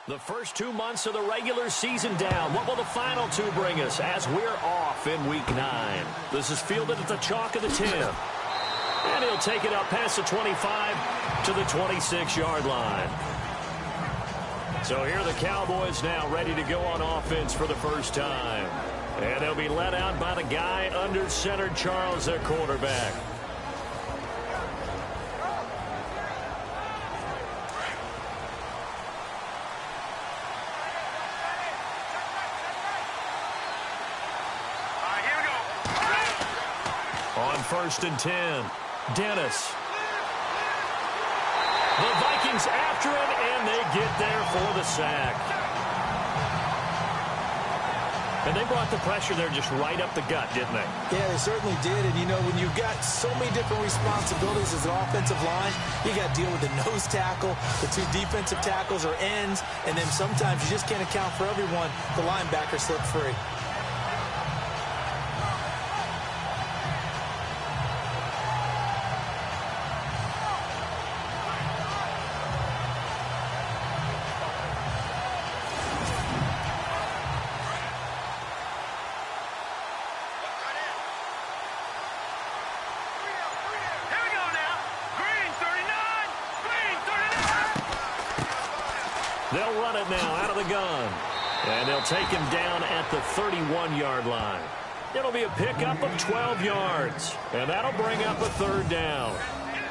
The first 2 months of the regular season down. What will the final two bring us as we're off in Week 9? This is fielded at the chalk of the 10. And he'll take it up past the 25 to the 26-yard line. So here are the Cowboys now ready to go on offense for the first time. And they'll be led out by the guy under center, Charles, their quarterback. On 1st and 10, Dennis. The Vikings after him, and they get there for the sack. And they brought the pressure there just right up the gut, didn't they? Yeah, they certainly did. And, you know, when you've got so many different responsibilities as an offensive line, you got to deal with the nose tackle, the two defensive tackles or ends, and then sometimes you just can't account for everyone. The linebacker slipped free. They'll run it now out of the gun. And they'll take him down at the 31-yard line. It'll be a pickup of 12 yards. And that'll bring up a 3rd down.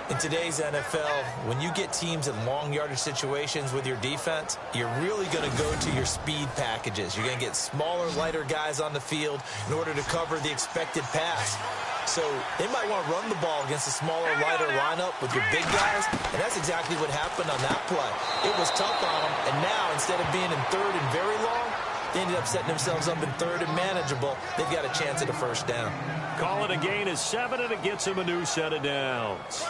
In today's NFL, when you get teams in long yardage situations with your defense, you're really going to go to your speed packages. You're going to get smaller, lighter guys on the field in order to cover the expected pass. So they might want to run the ball against a smaller, lighter lineup with your big guys, and that's exactly what happened on that play. It was tough on them, and now instead of being in 3rd and very long, they ended up setting themselves up in 3rd and manageable. They've got a chance at a 1st down. Call it a gain of 7, and it gets him a new set of downs.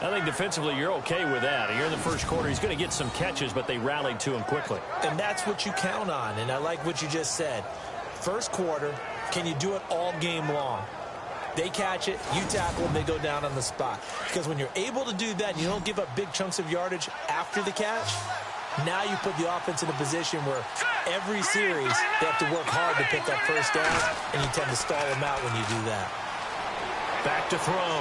I think defensively you're okay with that. Here in the first quarter, he's going to get some catches, but they rallied to him quickly. And that's what you count on, and I like what you just said. First quarter, can you do it all game long? They catch it, you tackle them, they go down on the spot. Because when you're able to do that and you don't give up big chunks of yardage after the catch, now you put the offense in a position where every series they have to work hard to pick up 1st downs, and you tend to stall them out when you do that. Back to throw.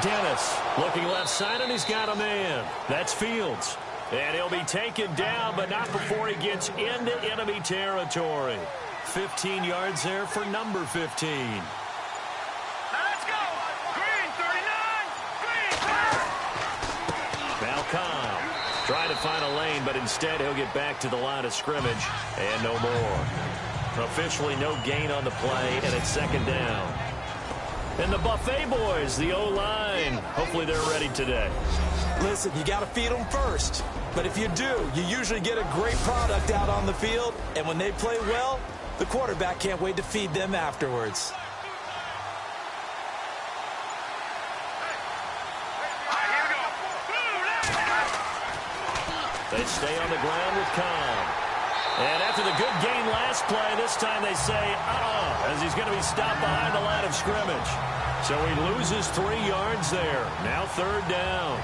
Dennis looking left side, and he's got a man. That's Fields. And he'll be taken down, but not before he gets into enemy territory. 15 yards there for number 15. Trying to find a lane, but instead he'll get back to the line of scrimmage, and no more. Officially no gain on the play, and it's 2nd down. And the Buffet boys, the O-line, hopefully they're ready today. Listen, you got to feed them first. But if you do, you usually get a great product out on the field, and when they play well, the quarterback can't wait to feed them afterwards. They stay on the ground with Cobb. And after the good gain last play, this time they say, as he's going to be stopped behind the line of scrimmage. So he loses 3 yards there. Now 3rd down.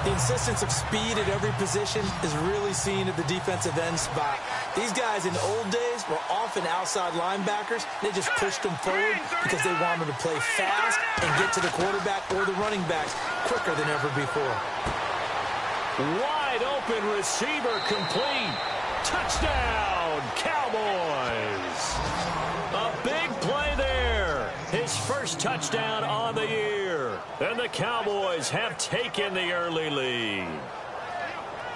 The insistence of speed at every position is really seen at the defensive end spot. These guys in the old days were often outside linebackers. They just pushed them forward because they wanted to play fast and get to the quarterback or the running backs quicker than ever before. Wide open receiver complete. Touchdown, Cowboys. A big play there. His first touchdown on the year. And the Cowboys have taken the early lead.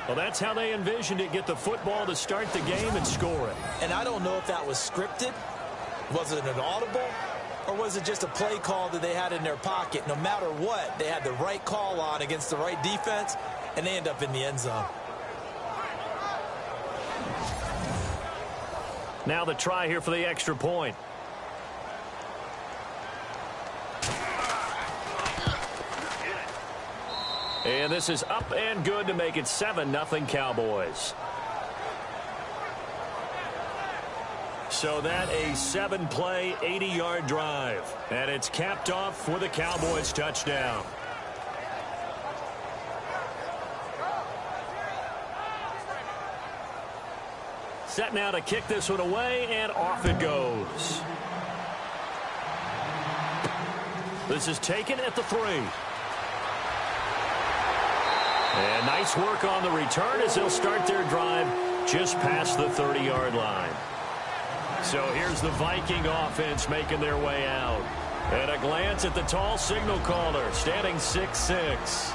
Well, that's how they envisioned it. Get the football to start the game and score it. And I don't know if that was scripted. Was it an audible? Or was it just a play call that they had in their pocket? No matter what, they had the right call on against the right defense, and they end up in the end zone. Now the try here for the extra point. And this is up and good to make it 7-0 Cowboys. So that a 7-play, 80-yard drive. And it's capped off with a Cowboys touchdown. Set now to kick this one away, and off it goes. This is taken at the 3. And nice work on the return as they'll start their drive just past the 30-yard line. So here's the Viking offense making their way out. And a glance at the tall signal caller, standing 6'6".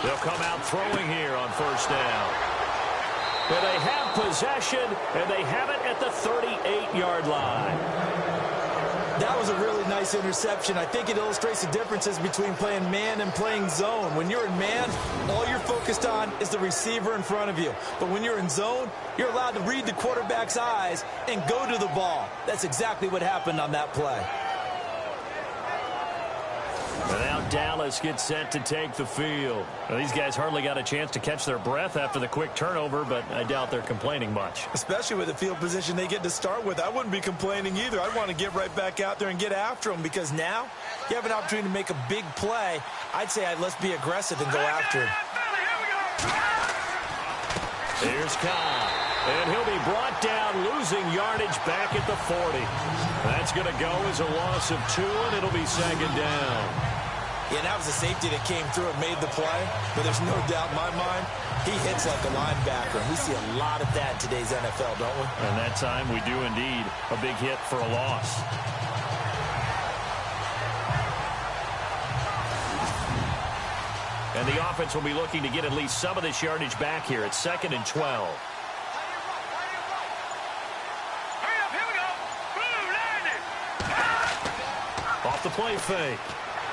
They'll come out throwing here on first down. And they have possession, and they have it at the 38-yard line. That was a really nice interception. I think it illustrates the differences between playing man and playing zone. When you're in man, all you're focused on is the receiver in front of you. But when you're in zone, you're allowed to read the quarterback's eyes and go to the ball. That's exactly what happened on that play. And now Dallas gets set to take the field. Well, these guys hardly got a chance to catch their breath after the quick turnover, but I doubt they're complaining much. Especially with the field position they get to start with. I wouldn't be complaining either. I'd want to get right back out there and get after them, because now you have an opportunity to make a big play. I'd say let's be aggressive and go after him. Here's Cobb. And he'll be brought down, losing yardage back at the 40. That's going to go as a loss of 2, and it'll be second down. Yeah, that was a safety that came through and made the play. But there's no doubt in my mind, he hits like a linebacker. And we see a lot of that in today's NFL, don't we? And that time we do indeed. A big hit for a loss. And the offense will be looking to get at least some of this yardage back here. It's 2nd and 12. Off the play fake.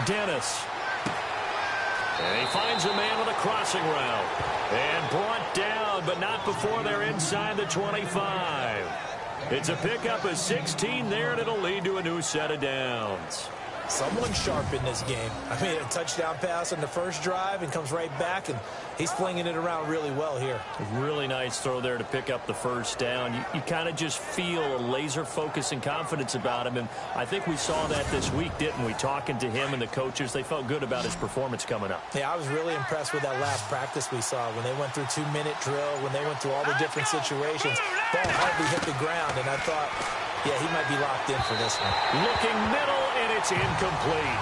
Dennis. And he finds a man with a crossing route. And brought down, but not before they're inside the 25. It's a pickup of 16 there, and it'll lead to a new set of downs. Someone sharp in this game. I mean, a touchdown pass on the first drive and comes right back, and he's flinging it around really well here. Really nice throw there to pick up the first down. You kind of just feel a laser focus and confidence about him, and I think we saw that this week, didn't we? Talking to him and the coaches, they felt good about his performance coming up. Yeah, I was really impressed with that last practice we saw when they went through 2-minute drill, when they went through all the different situations. Ball hardly hit the ground, and I thought, yeah, he might be locked in for this one. Looking middle, and it's incomplete.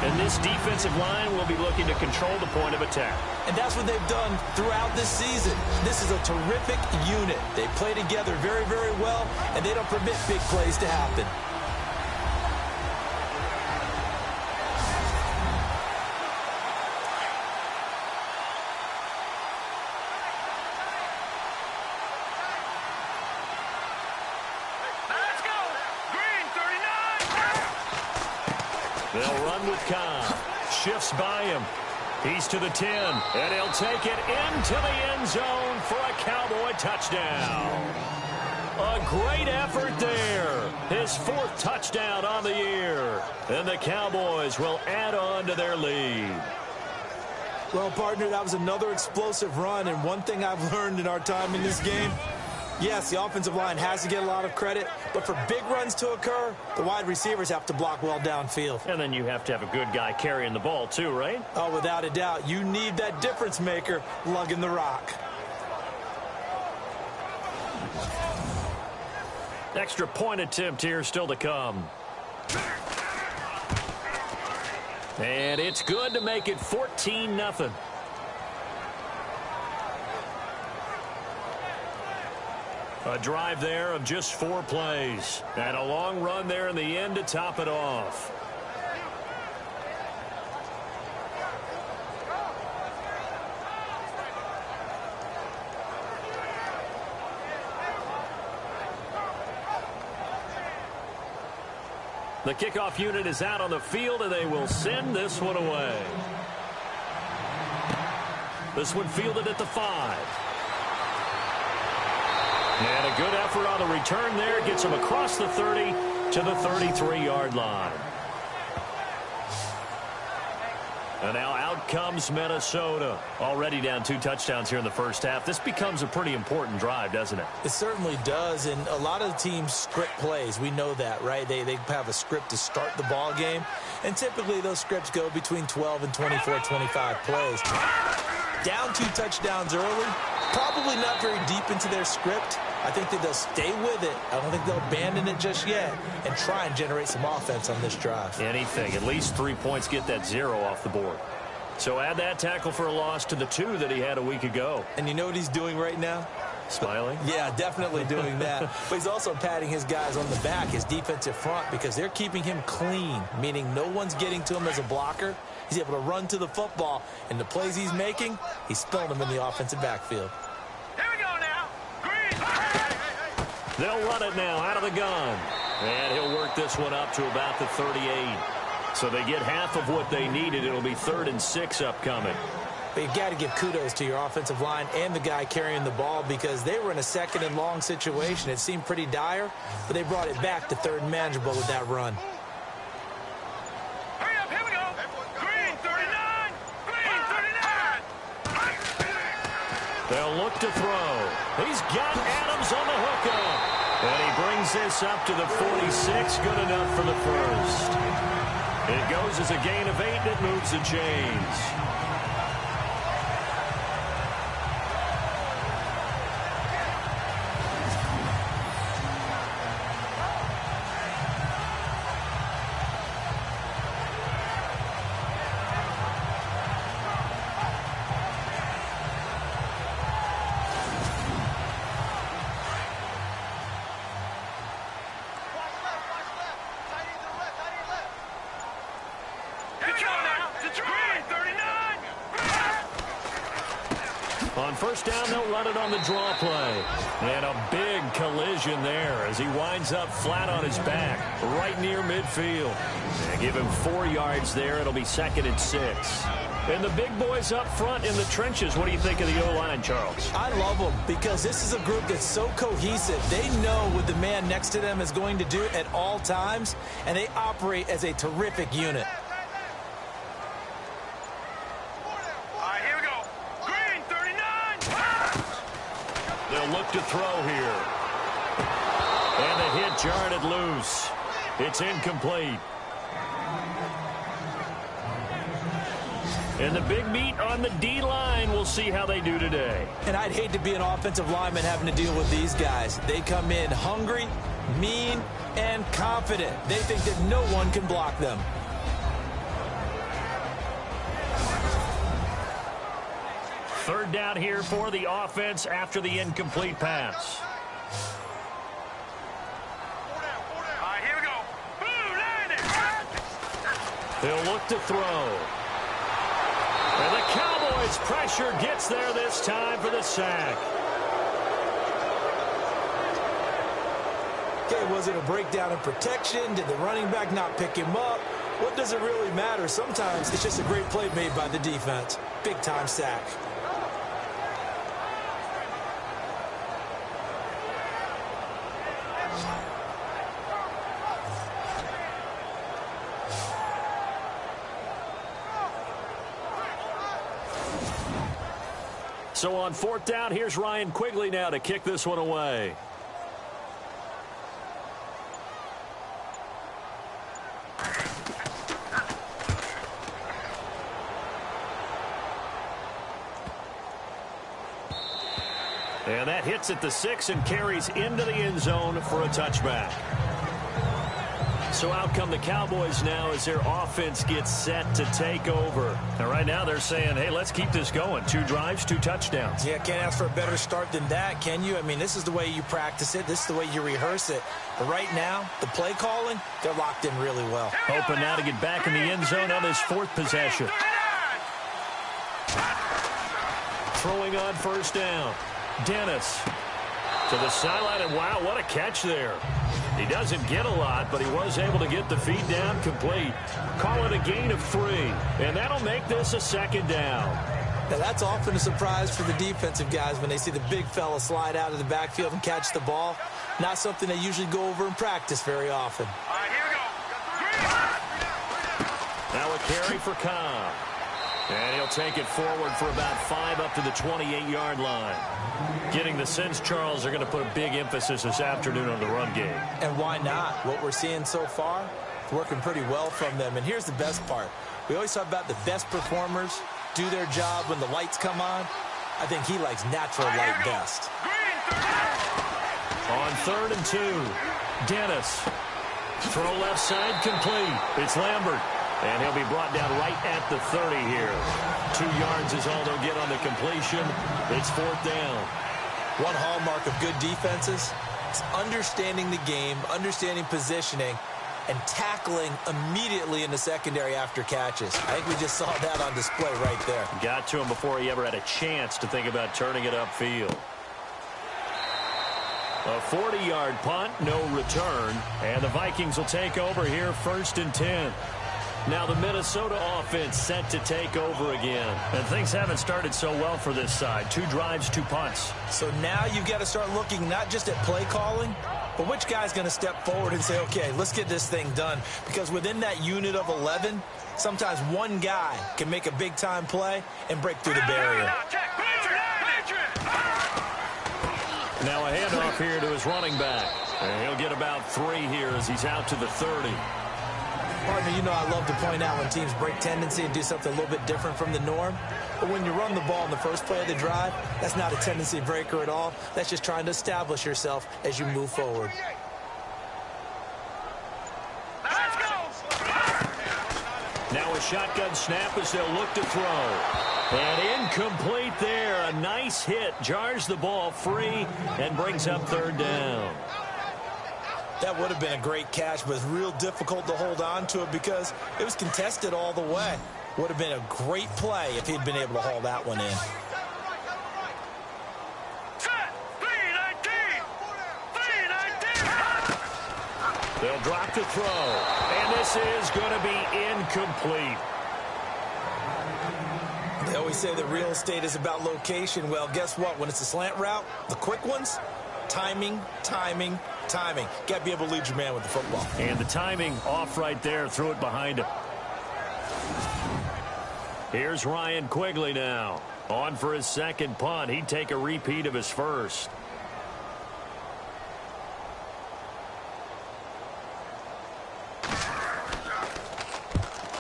And this defensive line will be looking to control the point of attack. And that's what they've done throughout this season. This is a terrific unit. They play together very, very well, and they don't permit big plays to happen. They'll run with Cobb. Shifts by him. He's to the 10, and he'll take it into the end zone for a Cowboy touchdown. A great effort there. His 4th touchdown on the year. And the Cowboys will add on to their lead. Well, partner, that was another explosive run, and one thing I've learned in our time in this game, yes, the offensive line has to get a lot of credit, but for big runs to occur, the wide receivers have to block well downfield. And then you have to have a good guy carrying the ball too, right? Oh, without a doubt. You need that difference maker lugging the rock. Extra point attempt here still to come. And it's good to make it 14-0. A drive there of just 4 plays. And a long run there in the end to top it off. The kickoff unit is out on the field, and they will send this one away. This one fielded at the 5. And a good effort on the return there. Gets him across the 30 to the 33-yard line. And now out comes Minnesota. Already down 2 touchdowns here in the first half. This becomes a pretty important drive, doesn't it? It certainly does, and a lot of teams script plays. We know that, right? They have a script to start the ball game, and typically those scripts go between 12 and 24, 25 plays. Down 2 touchdowns early, probably not very deep into their script. I think that they'll stay with it. I don't think they'll abandon it just yet and try and generate some offense on this drive. Anything. At least 3 points, get that 0 off the board. So add that tackle for a loss to the 2 that he had a week ago. And you know what he's doing right now? Smiling? Yeah, definitely doing that. But he's also patting his guys on the back, his defensive front, because they're keeping him clean, meaning no one's getting to him as a blocker. He's able to run to the football, and the plays he's making, he's spilling them in the offensive backfield. Here we go now. Green. They'll run it now out of the gun. And he'll work this one up to about the 38. So they get half of what they needed. It'll be 3rd and 6 upcoming. But you've got to give kudos to your offensive line and the guy carrying the ball because they were in a 2nd and long situation. It seemed pretty dire, but they brought it back to 3rd and manageable with that run. Hurry up, here we go. Green 39. Green 39. They'll look to throw. He's got Adams on the hookup. And he brings this up to the 46. Good enough for the first. It goes as a gain of 8, and it moves the chains. On first down, they'll run it on the draw play. And a big collision there as he winds up flat on his back, right near midfield. And give him 4 yards there. It'll be 2nd and 6. And the big boys up front in the trenches. What do you think of the O-line, Charles? I love them because this is a group that's so cohesive. They know what the man next to them is going to do at all times, and they operate as a terrific unit. Look to throw here. And the hit jarred it loose. It's incomplete. And the big meat on the D-line. We'll see how they do today. And I'd hate to be an offensive lineman having to deal with these guys. They come in hungry, mean, and confident. They think that no one can block them. Third down here for the offense after the incomplete pass. Here we go. Boom, landed. They'll look to throw. And the Cowboys' pressure gets there this time for the sack. Okay, was it a breakdown in protection? Did the running back not pick him up? What does it really matter? Sometimes it's just a great play made by the defense. Big-time sack. So on 4th down, here's Ryan Quigley now to kick this one away. And that hits at the 6 and carries into the end zone for a touchback. So out come the Cowboys now as their offense gets set to take over. And right now they're saying, hey, let's keep this going. 2 drives, 2 touchdowns. Yeah, can't ask for a better start than that, can you? I mean, this is the way you practice it. This is the way you rehearse it. But right now, the play calling, they're locked in really well. Hoping now to get back in the end zone on his 4th possession. Throwing on first down. Dennis to the sideline, and wow, what a catch there. He doesn't get a lot, but he was able to get the feed down complete. Call it a gain of 3, and that'll make this a 2nd down. Now, that's often a surprise for the defensive guys when they see the big fella slide out of the backfield and catch the ball. Not something they usually go over in practice very often. Here we go. Now a carry for Cobb. And he'll take it forward for about 5 up to the 28-yard line. Getting the sense, Charles, they're going to put a big emphasis this afternoon on the run game. And why not? What we're seeing so far, it's working pretty well from them. And here's the best part. We always talk about the best performers do their job when the lights come on. I think he likes natural light best. On 3rd and 2, Dennis. Throw left side complete. It's Lambert. And he'll be brought down right at the 30 here. 2 yards is all they'll get on the completion. It's 4th down. One hallmark of good defenses is understanding the game, understanding positioning, and tackling immediately in the secondary after catches. I think we just saw that on display right there. Got to him before he ever had a chance to think about turning it upfield. A 40-yard punt, no return. And the Vikings will take over here 1st and 10. Now the Minnesota offense set to take over again. And things haven't started so well for this side. 2 drives, 2 punts. So now you've got to start looking not just at play calling, but which guy's going to step forward and say, okay, let's get this thing done. Because within that unit of 11, sometimes one guy can make a big-time play and break through the barrier. Now a handoff here to his running back. And he'll get about 3 here as he's out to the 30. Partner, you know I love to point out when teams break tendency and do something a little bit different from the norm. But when you run the ball in the first play of the drive, that's not a tendency breaker at all. That's just trying to establish yourself as you move forward. Let's go. Now a shotgun snap as they'll look to throw. And incomplete there. A nice hit. Jars the ball free and brings up 3rd down. That would have been a great catch, but it's real difficult to hold on to it because it was contested all the way. Would have been a great play if he'd been able to haul that one in. They'll drop the throw. And this is going to be incomplete. They always say that real estate is about location. Well, guess what? When it's a slant route, the quick ones, timing, timing, timing. Got to be able to lead your man with the football. And the timing off right there. Threw it behind him. Here's Ryan Quigley now. On for his 2nd punt. He'd take a repeat of his first.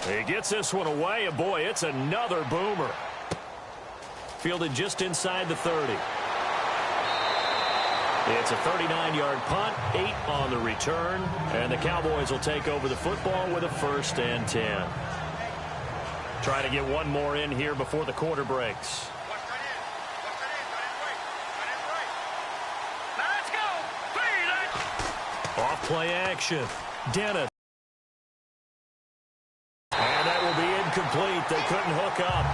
He gets this one away, and boy, it's another boomer. Fielded just inside the 30. It's a 39-yard punt, 8 on the return, and the Cowboys will take over the football with a 1st and 10. Trying to get one more in here before the quarter breaks. Let's go. Off play action. Dennis. And that will be incomplete. They couldn't hook up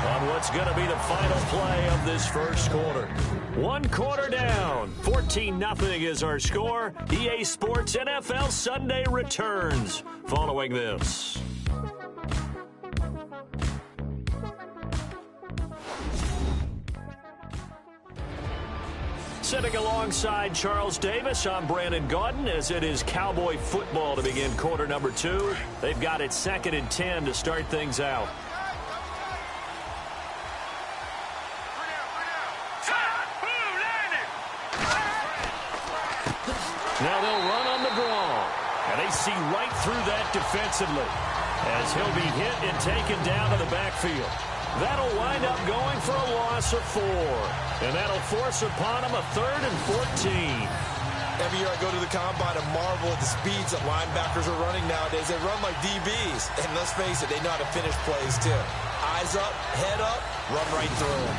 on what's going to be the final play of this first quarter. 1 quarter down. 14-0 is our score. EA Sports NFL Sunday returns following this. Sitting alongside Charles Davis, I'm Brandon Gaudin as it is Cowboy football to begin quarter number 2. They've got it 2nd and 10 to start things out. Now they'll run on the draw, and they see right through that defensively as he'll be hit and taken down to the backfield. That'll wind up going for a loss of 4. And that'll force upon him a 3rd and 14. Every year I go to the combine and marvel at the speeds that linebackers are running nowadays. They run like DBs. And let's face it, they know how to finish plays too. Eyes up, head up, run right through them.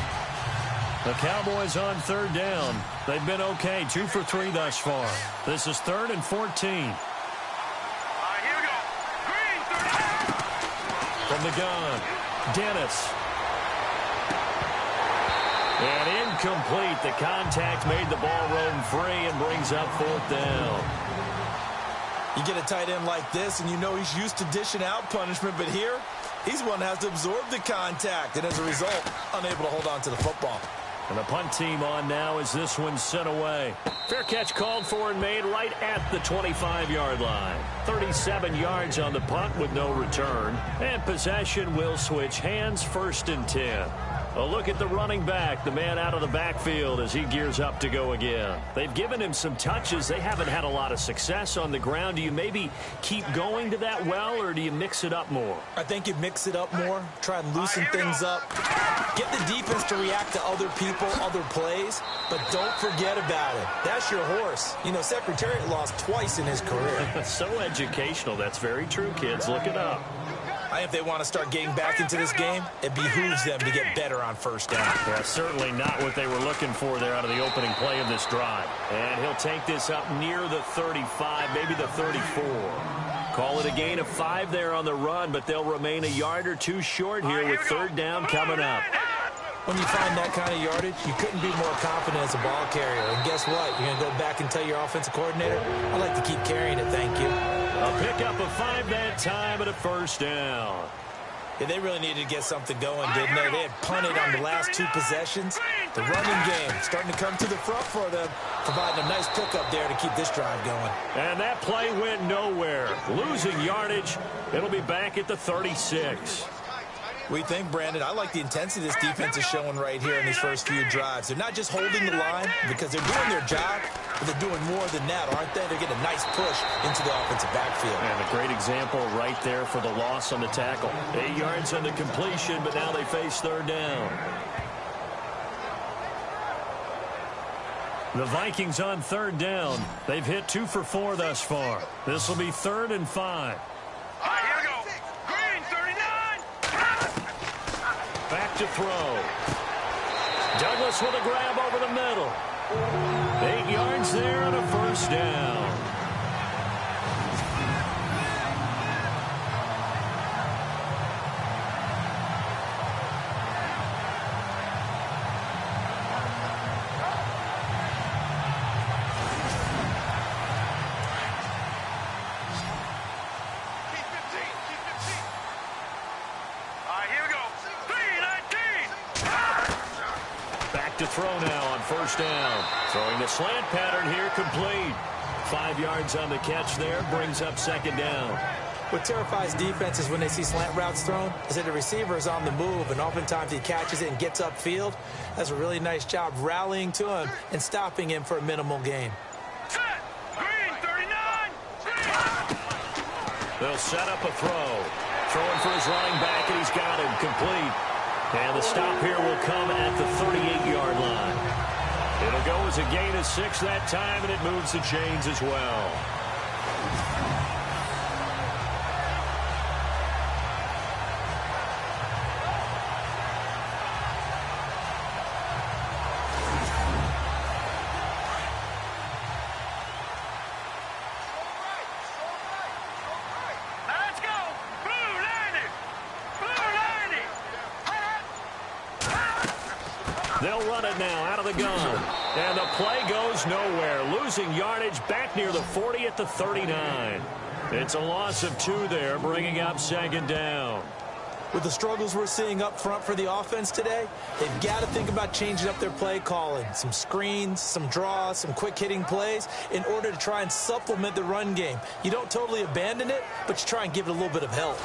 The Cowboys on 3rd down. They've been okay, 2 for 3 thus far. This is 3rd and 14. Here we go. Green, 30. From the gun, Dennis. And incomplete. The contact made the ball roam free and brings up 4th down. You get a tight end like this, and you know he's used to dishing out punishment, but here, he's one that has to absorb the contact, and as a result, unable to hold on to the football. And the punt team on now as this one's sent away. Fair catch called for and made right at the 25-yard line. 37 yards on the punt with no return. And possession will switch hands, 1st and 10. A look at the running back, the man out of the backfield as he gears up to go again. They've given him some touches. They haven't had a lot of success on the ground. Do you maybe keep going to that well, or do you mix it up more? I think you mix it up more, try and loosen things up. Get the defense to react to other people, other plays, but don't forget about it. That's your horse. You know, Secretariat lost twice in his career. So educational. That's very true, kids. Look it up. If they want to start getting back into this game, it behooves them to get better on 1st down. Yeah, certainly not what they were looking for there out of the opening play of this drive. And he'll take this up near the 35, maybe the 34. Call it a gain of 5 there on the run, but they'll remain a yard or 2 short here with 3rd down coming up. When you find that kind of yardage, you couldn't be more confident as a ball carrier. And guess what? You're going to go back and tell your offensive coordinator, I'd like to keep carrying it, thank you. A pickup of 5 that time and a 1st down. Yeah, they really needed to get something going, didn't they? They had punted on the last 2 possessions. The running game starting to come to the front for them, providing a nice pickup there to keep this drive going. And that play went nowhere. Losing yardage. It'll be back at the 36. We think, Brandon, I like the intensity this defense is showing right here in these first few drives. They're not just holding the line because they're doing their job, but they're doing more than that, aren't they? They're getting a nice push into the offensive backfield. And a great example right there for the loss on the tackle. 8 yards on the completion, but now they face 3rd down. The Vikings on 3rd down. They've hit 2 for 4 thus far. This will be 3rd and 5. Here we go. Green, 39. Back to throw. Douglas with a grab over the middle. 8 yards there and a 1st down. To throw now on 1st down. Throwing the slant pattern here, complete. 5 yards on the catch there, brings up 2nd down. What terrifies defenses when they see slant routes thrown is that the receiver is on the move, and oftentimes he catches it and gets upfield. That's a really nice job rallying to him and stopping him for a minimal gain. Set. Green, 39. They'll set up a throw. Throwing for his running back, and he's got him complete. And the stop here will come at the 38-yard line. It'll go as a gain of 6 that time, and it moves the chains as well. Let's go. Blue 90. Blue 90. They'll run it now out of the gun. And the play goes nowhere. Losing yardage back near the 40 at the 39. It's a loss of 2 there, bringing up 2nd down. With the struggles we're seeing up front for the offense today, they've got to think about changing up their play calling. Some screens, some draws, some quick-hitting plays in order to try and supplement the run game. You don't totally abandon it, but you try and give it a little bit of help.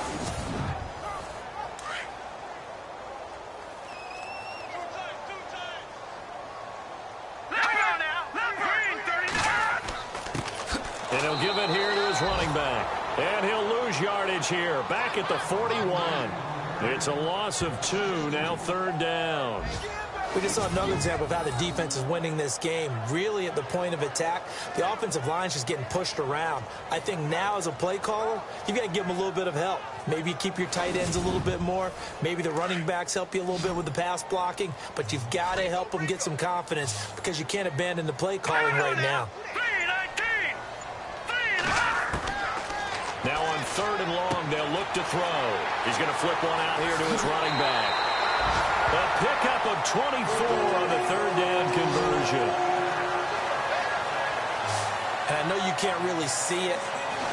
And he'll give it here to his running back. And he'll lose yardage here, back at the 41. It's a loss of 2, now 3rd down. We just saw another example of how the defense is winning this game. Really at the point of attack, the offensive line is just getting pushed around. I think now as a play caller, you've got to give them a little bit of help. Maybe you keep your tight ends a little bit more. Maybe the running backs help you a little bit with the pass blocking. But you've got to help them get some confidence because you can't abandon the play calling right now. Now on 3rd and long, they'll look to throw. He's going to flip one out here to his running back. A pickup of 24 on the 3rd down conversion. And I know you can't really see it,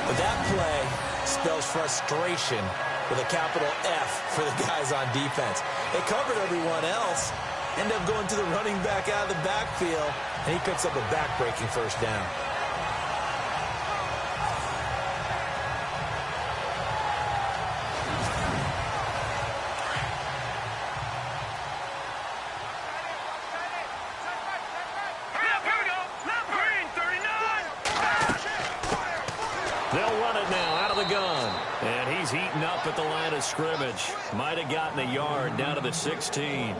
but that play spells frustration with a capital F for the guys on defense. They covered everyone else. end up going to the running back out of the backfield, and he picks up a back-breaking first down. They'll run it now out of the gun. And he's heating up at the line of scrimmage. Might have gotten a yard down to the 16.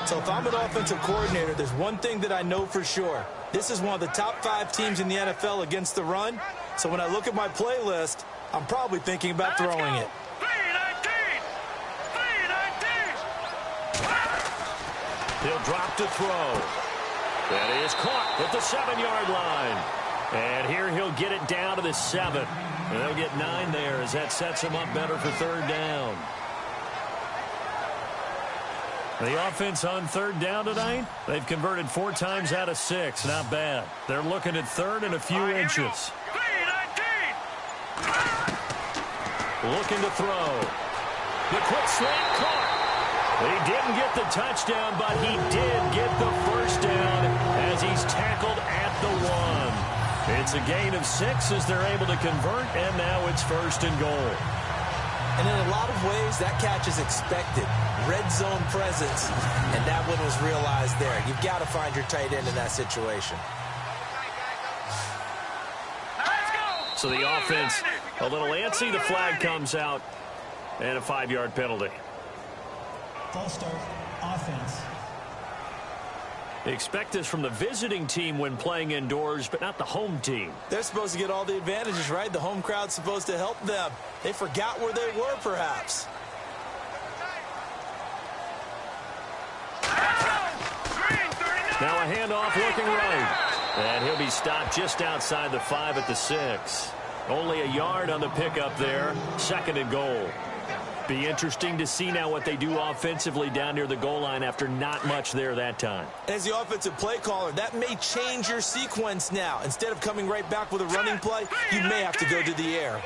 So if I'm an offensive coordinator, there's one thing that I know for sure. This is one of the top 5 teams in the NFL against the run. So when I look at my playlist, I'm probably thinking about throwing it. He'll drop to throw. That is caught at the 7-yard line. And here he'll get it down to the 7. And they'll get 9 there as that sets him up better for third down. The offense on third down tonight, they've converted 4 times out of 6. Not bad. They're looking at third and a few inches. Looking to throw. The quick slant caught. He didn't get the touchdown, but he did get the first down as he's tackled at the 1. It's a gain of 6 as they're able to convert, and now it's first and goal. And in a lot of ways, that catch is expected. Red zone presence, and that one was realized there. You've got to find your tight end in that situation. So the offense a little antsy. The flag comes out, and a 5-yard penalty. False start, offense. Expect this from the visiting team when playing indoors, but not the home team. They're supposed to get all the advantages, right? The home crowd's supposed to help them. They forgot where they were, perhaps. Now a handoff looking right. And he'll be stopped just outside the 5 at the 6. Only a yard on the pickup there. Second and goal. Be interesting to see now what they do offensively down near the goal line after not much there that time. As the offensive play caller, that may change your sequence now. Instead of coming right back with a running play, you may have to go to the air.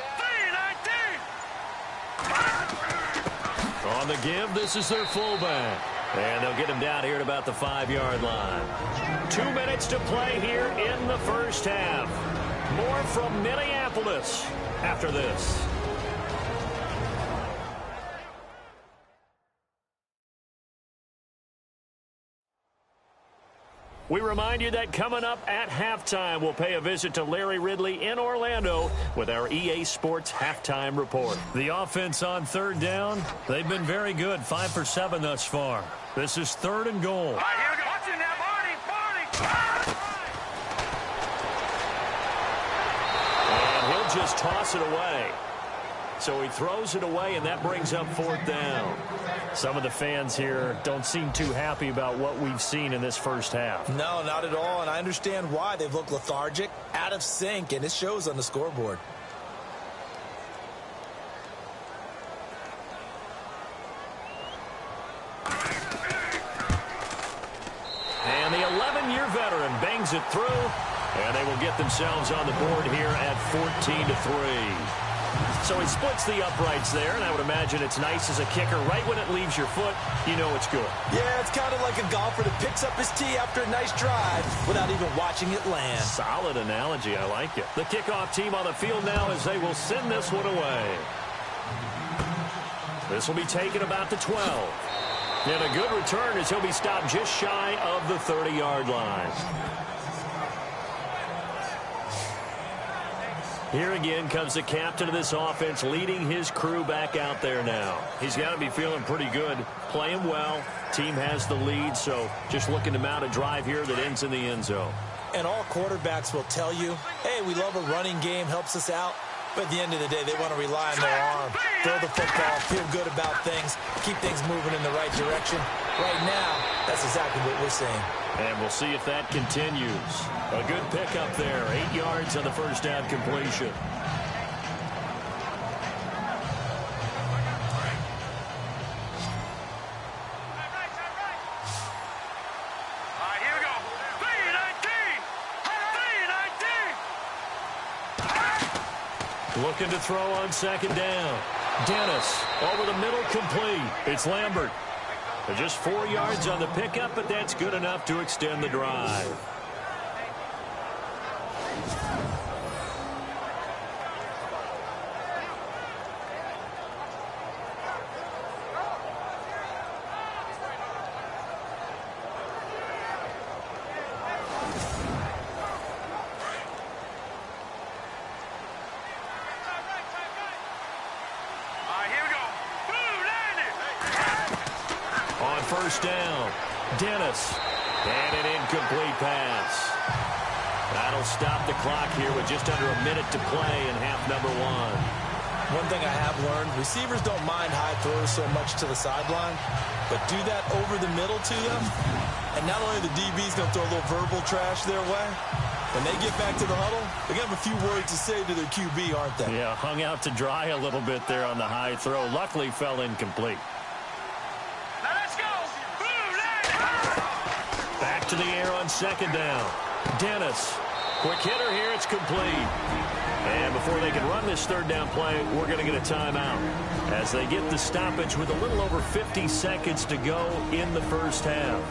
On the give, this is their fullback. And they'll get him down here at about the 5-yard line. 2 minutes to play here in the first half. More from Minneapolis after this. We remind you that coming up at halftime, we'll pay a visit to Larry Ridley in Orlando with our EA Sports Halftime Report. The offense on third down, they've been very good, 5 for 7 thus far. This is third and goal. All right, here we go. Watch it now, Barney. And he'll just toss it away. So he throws it away, and that brings up fourth down. Some of the fans here don't seem too happy about what we've seen in this first half. No, not at all, and I understand why. They've looked lethargic, out of sync, and it shows on the scoreboard. And the 11-year veteran bangs it through, and they will get themselves on the board here at 14-3. So he splits the uprights there, and I would imagine it's nice as a kicker. Right when it leaves your foot, you know it's good. Yeah, it's kind of like a golfer that picks up his tee after a nice drive without even watching it land. Solid analogy. I like it. The kickoff team on the field now as they will send this one away. This will be taken about the 12. And a good return as he'll be stopped just shy of the 30-yard line. Here again comes the captain of this offense leading his crew back out there now. He's got to be feeling pretty good, playing well. Team has the lead, so just looking to mount a drive here that ends in the end zone. And all quarterbacks will tell you, hey, we love a running game, helps us out. But at the end of the day, they want to rely on their arm. Throw the football, feel good about things, keep things moving in the right direction. Right now, that's exactly what we're seeing. And we'll see if that continues. A good pickup there. 8 yards on the first down completion. All right, here we go. 3-19. Looking to throw on second down. Dennis over the middle, complete. It's Lambert. Just 4 yards on the pickup, but that's good enough to extend the drive. First down, Dennis, and an incomplete pass. That'll stop the clock here with just under a minute to play in half number 1. One thing I have learned, receivers don't mind high throws so much to the sideline, but do that over the middle to them, and not only the DB's going to throw a little verbal trash their way, when they get back to the huddle, they're going to have a few words to say to their QB, aren't they? Yeah, hung out to dry a little bit there on the high throw. Luckily fell incomplete. Back to the air on second down. Dennis. Quick hitter here. It's complete. And before they can run this third down play, we're going to get a timeout as they get the stoppage with a little over 50 seconds to go in the first half.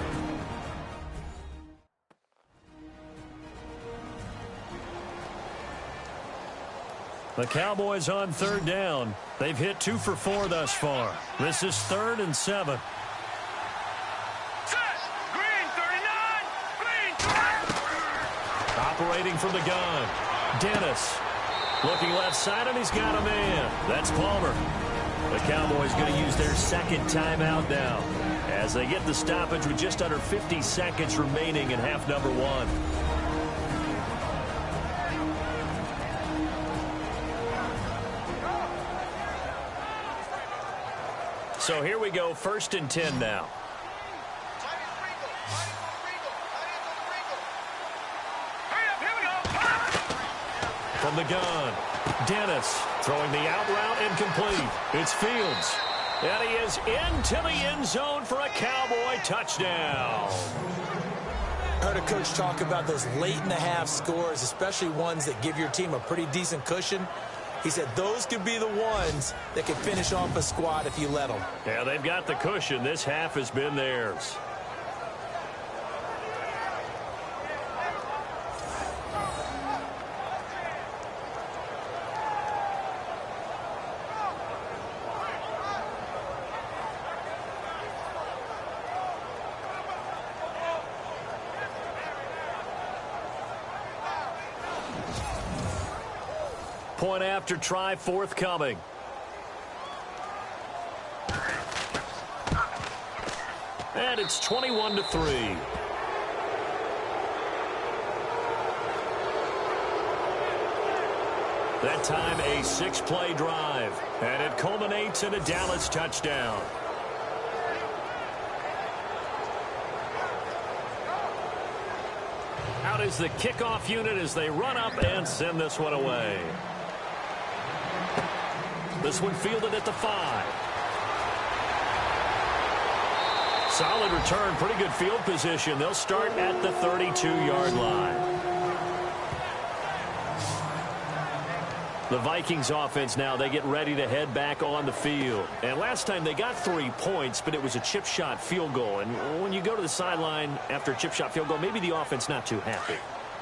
The Cowboys on third down. They've hit 2 for 4 thus far. This is 3rd and 7. Operating from the gun. Dennis. Looking left side, and he's got a man. That's Palmer. The Cowboys going to use their second timeout now as they get the stoppage with just under 50 seconds remaining in half number 1. So here we go, 1st and 10 now. From the gun, Dennis throwing the out route incomplete. It's Fields. And he is into the end zone for a Cowboy touchdown. I heard a coach talk about those late in the half scores, especially ones that give your team a pretty decent cushion. He said those could be the ones that can finish off a squad if you let them. Yeah, they've got the cushion. This half has been theirs. Point after try forthcoming. And it's 21-3. That time a 6-play drive. And it culminates in a Dallas touchdown. Out is the kickoff unit as they run up and send this one away. This one fielded at the 5. Solid return, pretty good field position. They'll start at the 32-yard line. The Vikings offense now, they get ready to head back on the field. And last time they got 3 points, but it was a chip shot field goal. And when you go to the sideline after a chip shot field goal, maybe the offense not too happy.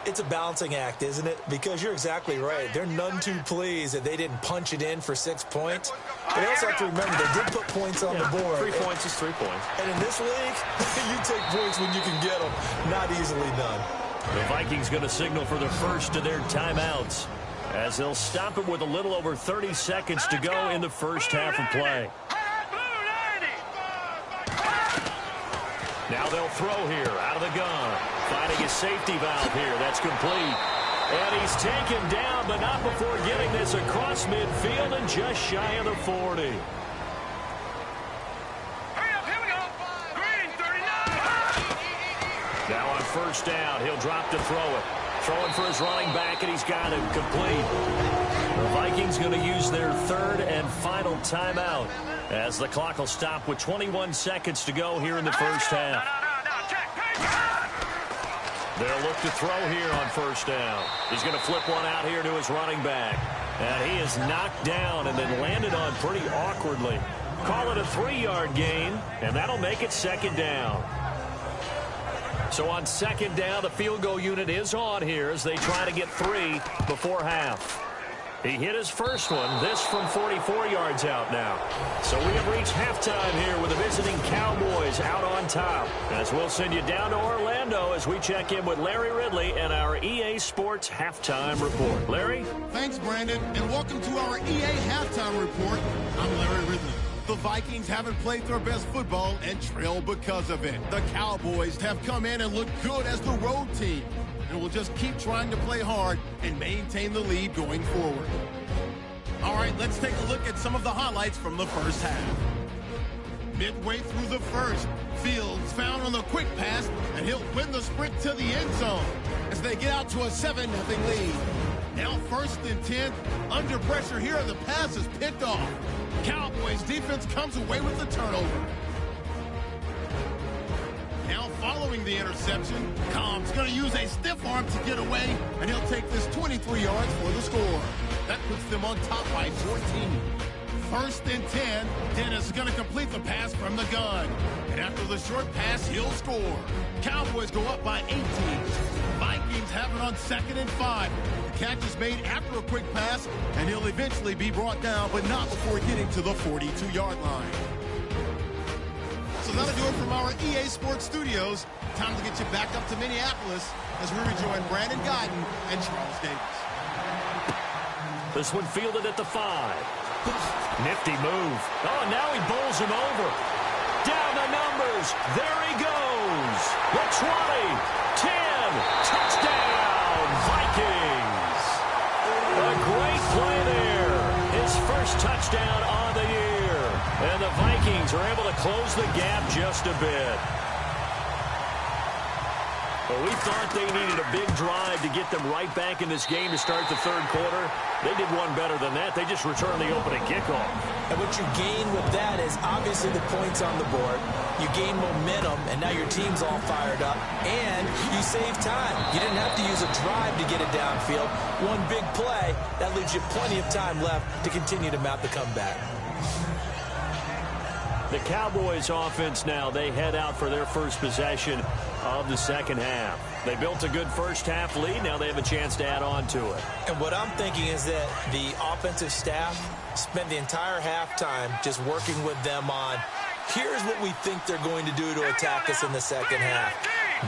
It's a balancing act, isn't it? Because you're exactly right. They're none too pleased that they didn't punch it in for 6 points. But they also have to remember they did put points on the board. 3 points is 3 points. And in this league, you take points when you can get them. Not easily done. The Vikings going to signal for the first of their timeouts as they'll stop it with a little over 30 seconds to go in the first half of play. Now they'll throw here out of the gun. Finding a safety valve here. That's complete. And he's taken down, but not before getting this across midfield and just shy of the 40. Now on first down, he'll drop to throw it. Throwing for his running back, and he's got it complete. The Vikings going to use their third and final timeout as the clock will stop with 21 seconds to go here in the first half. They'll look to throw here on first down. He's going to flip one out here to his running back. And he is knocked down and then landed on pretty awkwardly. Call it a 3-yard gain, and that'll make it 2nd down. So on 2nd down, the field goal unit is on here as they try to get 3 before half. He hit his first one, this from 44 yards out now. So we have reached halftime here with the visiting Cowboys out on top. As we'll send you down to Orlando as we check in with Larry Ridley and our EA Sports Halftime Report. Larry? Thanks, Brandon, and welcome to our EA Halftime Report. I'm Larry Ridley. The Vikings haven't played their best football and trail because of it. The Cowboys have come in and looked good as the road team, and will just keep trying to play hard and maintain the lead going forward. All right, let's take a look at some of the highlights from the first half. Midway through the first, Fields found on the quick pass, and he'll win the sprint to the end zone as they get out to a 7-0 lead. Now 1st and 10, under pressure here, and the pass is picked off. Cowboys defense comes away with the turnover. Now following the interception, Cobb's going to use a stiff arm to get away, and he'll take this 23 yards for the score. That puts them on top by 14. 1st and 10, Dennis is going to complete the pass from the gun. And after the short pass, he'll score. Cowboys go up by 18. Vikings have it on 2nd and 5. The catch is made after a quick pass, and he'll eventually be brought down, but not before getting to the 42-yard line. So that'll do it from our EA Sports Studios. Time to get you back up to Minneapolis as we rejoin Brandon Guyton and Charles Davis. This one fielded at the 5. Nifty move. Oh, now he bowls him over. Down the numbers. There he goes. The 20, 10, touchdown, Vikings. A great play there. His first touchdown on the year. And the Vikings are able to close the gap just a bit. But we thought they needed a big drive to get them right back in this game to start the 3rd quarter. They did one better than that. They just returned the opening kickoff. And what you gain with that is obviously the points on the board. You gain momentum, and now your team's all fired up. And you save time. You didn't have to use a drive to get it downfield. One big play, that leaves you plenty of time left to continue to mount the comeback. The Cowboys offense now, they head out for their first possession of the 2nd half. They built a good first half lead. Now they have a chance to add on to it. And what I'm thinking is that the offensive staff spent the entire halftime just working with them on, here's what we think they're going to do to attack us in the 2nd half.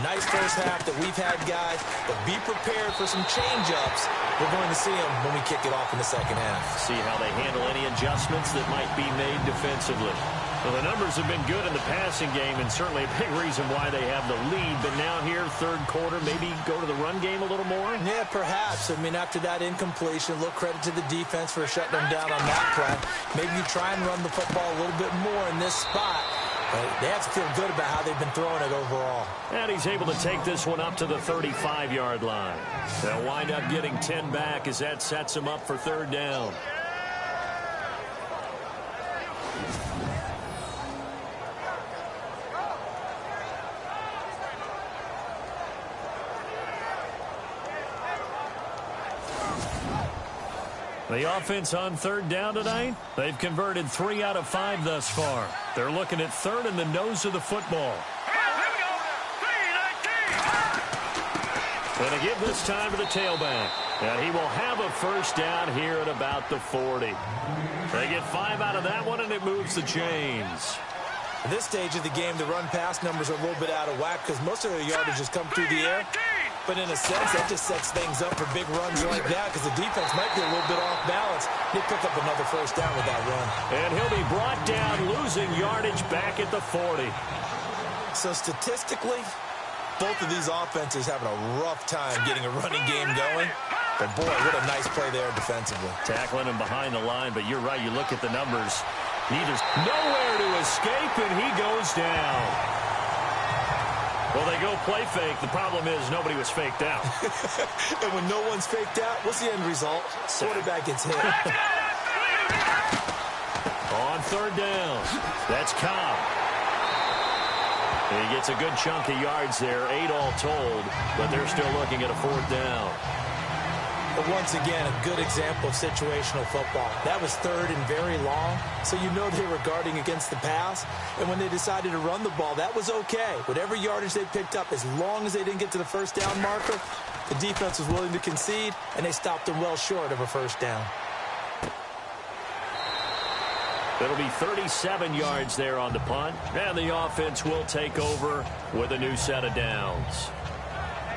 Nice first half that we've had, guys, but be prepared for some change-ups. We're going to see them when we kick it off in the 2nd half. See how they handle any adjustments that might be made defensively. Well, the numbers have been good in the passing game, and certainly a big reason why they have the lead. But now here, 3rd quarter, maybe go to the run game a little more? Yeah, perhaps. I mean, after that incompletion, a little credit to the defense for shutting them down on that play. Maybe you try and run the football a little bit more in this spot. But they have to feel good about how they've been throwing it overall. And he's able to take this one up to the 35-yard line. They'll wind up getting 10 back as that sets him up for 3rd down. The offense on 3rd down tonight, they've converted 3 out of 5 thus far. They're looking at 3rd and the nose of the football. Going to give this time to the tailback. And he will have a 1st down here at about the 40. They get 5 out of that one, and it moves the chains. At this stage of the game, the run-pass numbers are a little bit out of whack because most of their yardage has come through the air. But in a sense, that just sets things up for big runs like that because the defense might be a little bit off balance. They pick up another 1st down with that run. And he'll be brought down, losing yardage back at the 40. So statistically, both of these offenses having a rough time getting a running game going. But boy, what a nice play there defensively. Tackling him behind the line, but you're right, you look at the numbers. Neither's nowhere to escape, and he goes down. Well, they go play fake. The problem is nobody was faked out. And when no one's faked out, what's the end result? Quarterback gets hit. On 3rd down, that's Cobb. He gets a good chunk of yards there, 8 all told, but they're still looking at a 4th down. But once again, a good example of situational football. That was third and very long, so you know they were guarding against the pass. And when they decided to run the ball, that was okay. Whatever yardage they picked up, as long as they didn't get to the first down marker, the defense was willing to concede, and they stopped them well short of a first down. It'll be 37 yards there on the punt, and the offense will take over with a new set of downs.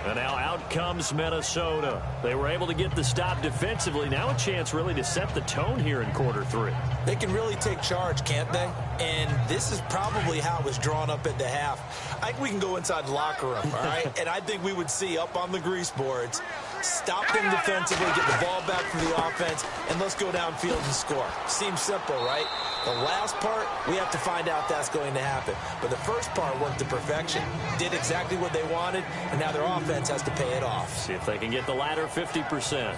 And now out comes Minnesota. They were able to get the stop defensively. Now a chance really to set the tone here in quarter three. They can really take charge, can't they? And this is probably how it was drawn up at the half. I think we can go inside the locker room, all right? And I think we would see up on the grease boards, stop them defensively, get the ball back from the offense, and let's go downfield and score. Seems simple, right? The last part, we have to find out that's going to happen. But the first part worked to perfection. Did exactly what they wanted, and now their offense has to pay it off. See if they can get the latter 50%.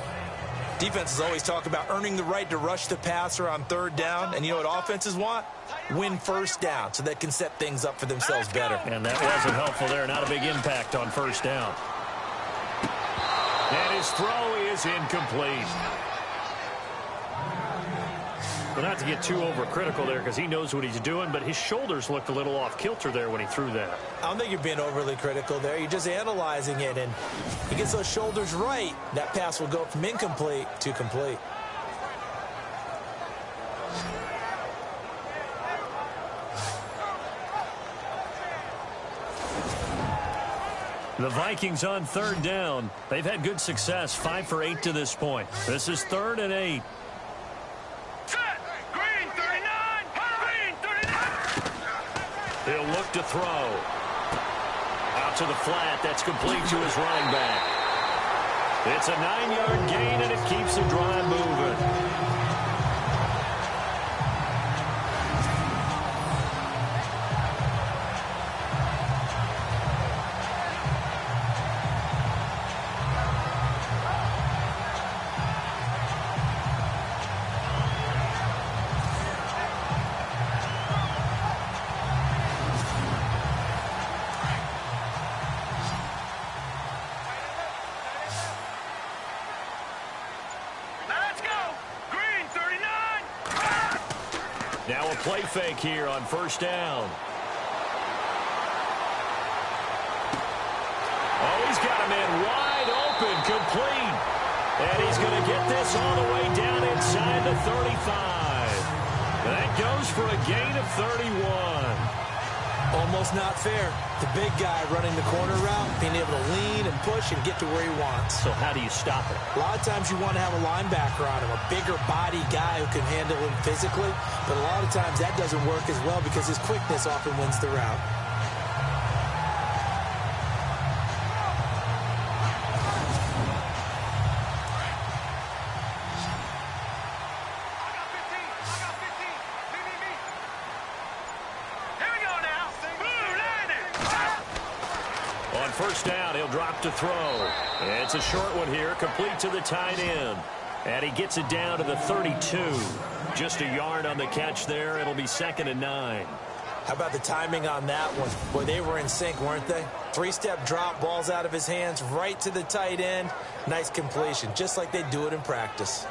Defenses always talk about earning the right to rush the passer on third down. And you know what offenses want? Win first down so they can set things up for themselves better. And that wasn't helpful there. Not a big impact on first down. And his throw is incomplete. Well, not to get too overcritical there because he knows what he's doing, but his shoulders looked a little off kilter there when he threw that. I don't think you're being overly critical there. You're just analyzing it, and he gets those shoulders right. That pass will go from incomplete to complete. The Vikings on third down. They've had good success, 5 for 8 to this point. This is 3rd and 8. He'll look to throw. Out to the flat. That's complete to his running back. It's a 9-yard gain, and it keeps the drive moving. Now a play fake here on first down. Oh, he's got a man wide open, complete. And he's going to get this all the way down inside the 35. That goes for a gain of 31. Almost not fair. The big guy running the corner route, being able to lean and push and get to where he wants. So how do you stop it? A lot of times you want to have a linebacker on him, a bigger body guy who can handle him physically. But a lot of times that doesn't work as well because his quickness often wins the route. First down, he'll drop to throw. It's a short one here, complete to the tight end. And he gets it down to the 32. Just a yard on the catch there. It'll be 2nd and 9. How about the timing on that one? Boy, they were in sync, weren't they? 3-step drop, balls out of his hands, right to the tight end. Nice completion, just like they do it in practice.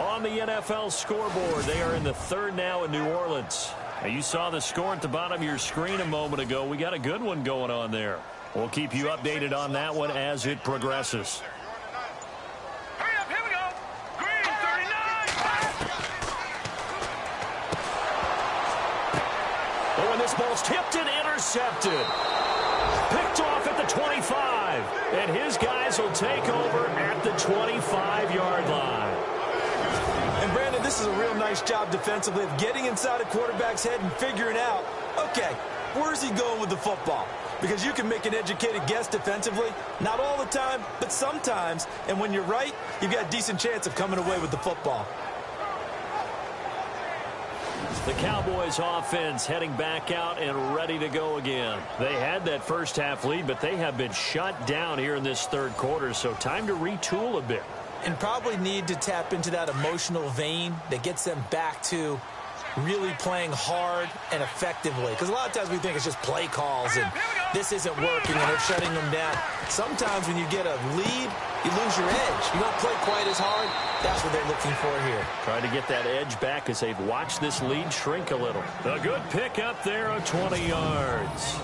On the NFL scoreboard, they are in the 3rd now in New Orleans. Now, you saw the score at the bottom of your screen a moment ago. We got a good one going on there. We'll keep you updated on that one as it progresses. Hurry up, here we go. Green 39. Oh, and this ball's tipped and intercepted. Picked off at the 25. And his guys will take over at the 25-yard line. And, Brandon, this is a real nice job defensively of getting inside a quarterback's head and figuring out, okay, where's he going with the football? Because you can make an educated guess defensively. Not all the time, but sometimes. And when you're right, you've got a decent chance of coming away with the football. The Cowboys offense heading back out and ready to go again. They had that first half lead, but they have been shut down here in this 3rd quarter, so time to retool a bit. And probably need to tap into that emotional vein that gets them back to really playing hard and effectively. Because a lot of times we think it's just play calls and this isn't working and they're shutting them down. Sometimes when you get a lead, you lose your edge. You don't play quite as hard. That's what they're looking for here. Trying to get that edge back as they've watched this lead shrink a little. A good pick up there of 20 yards.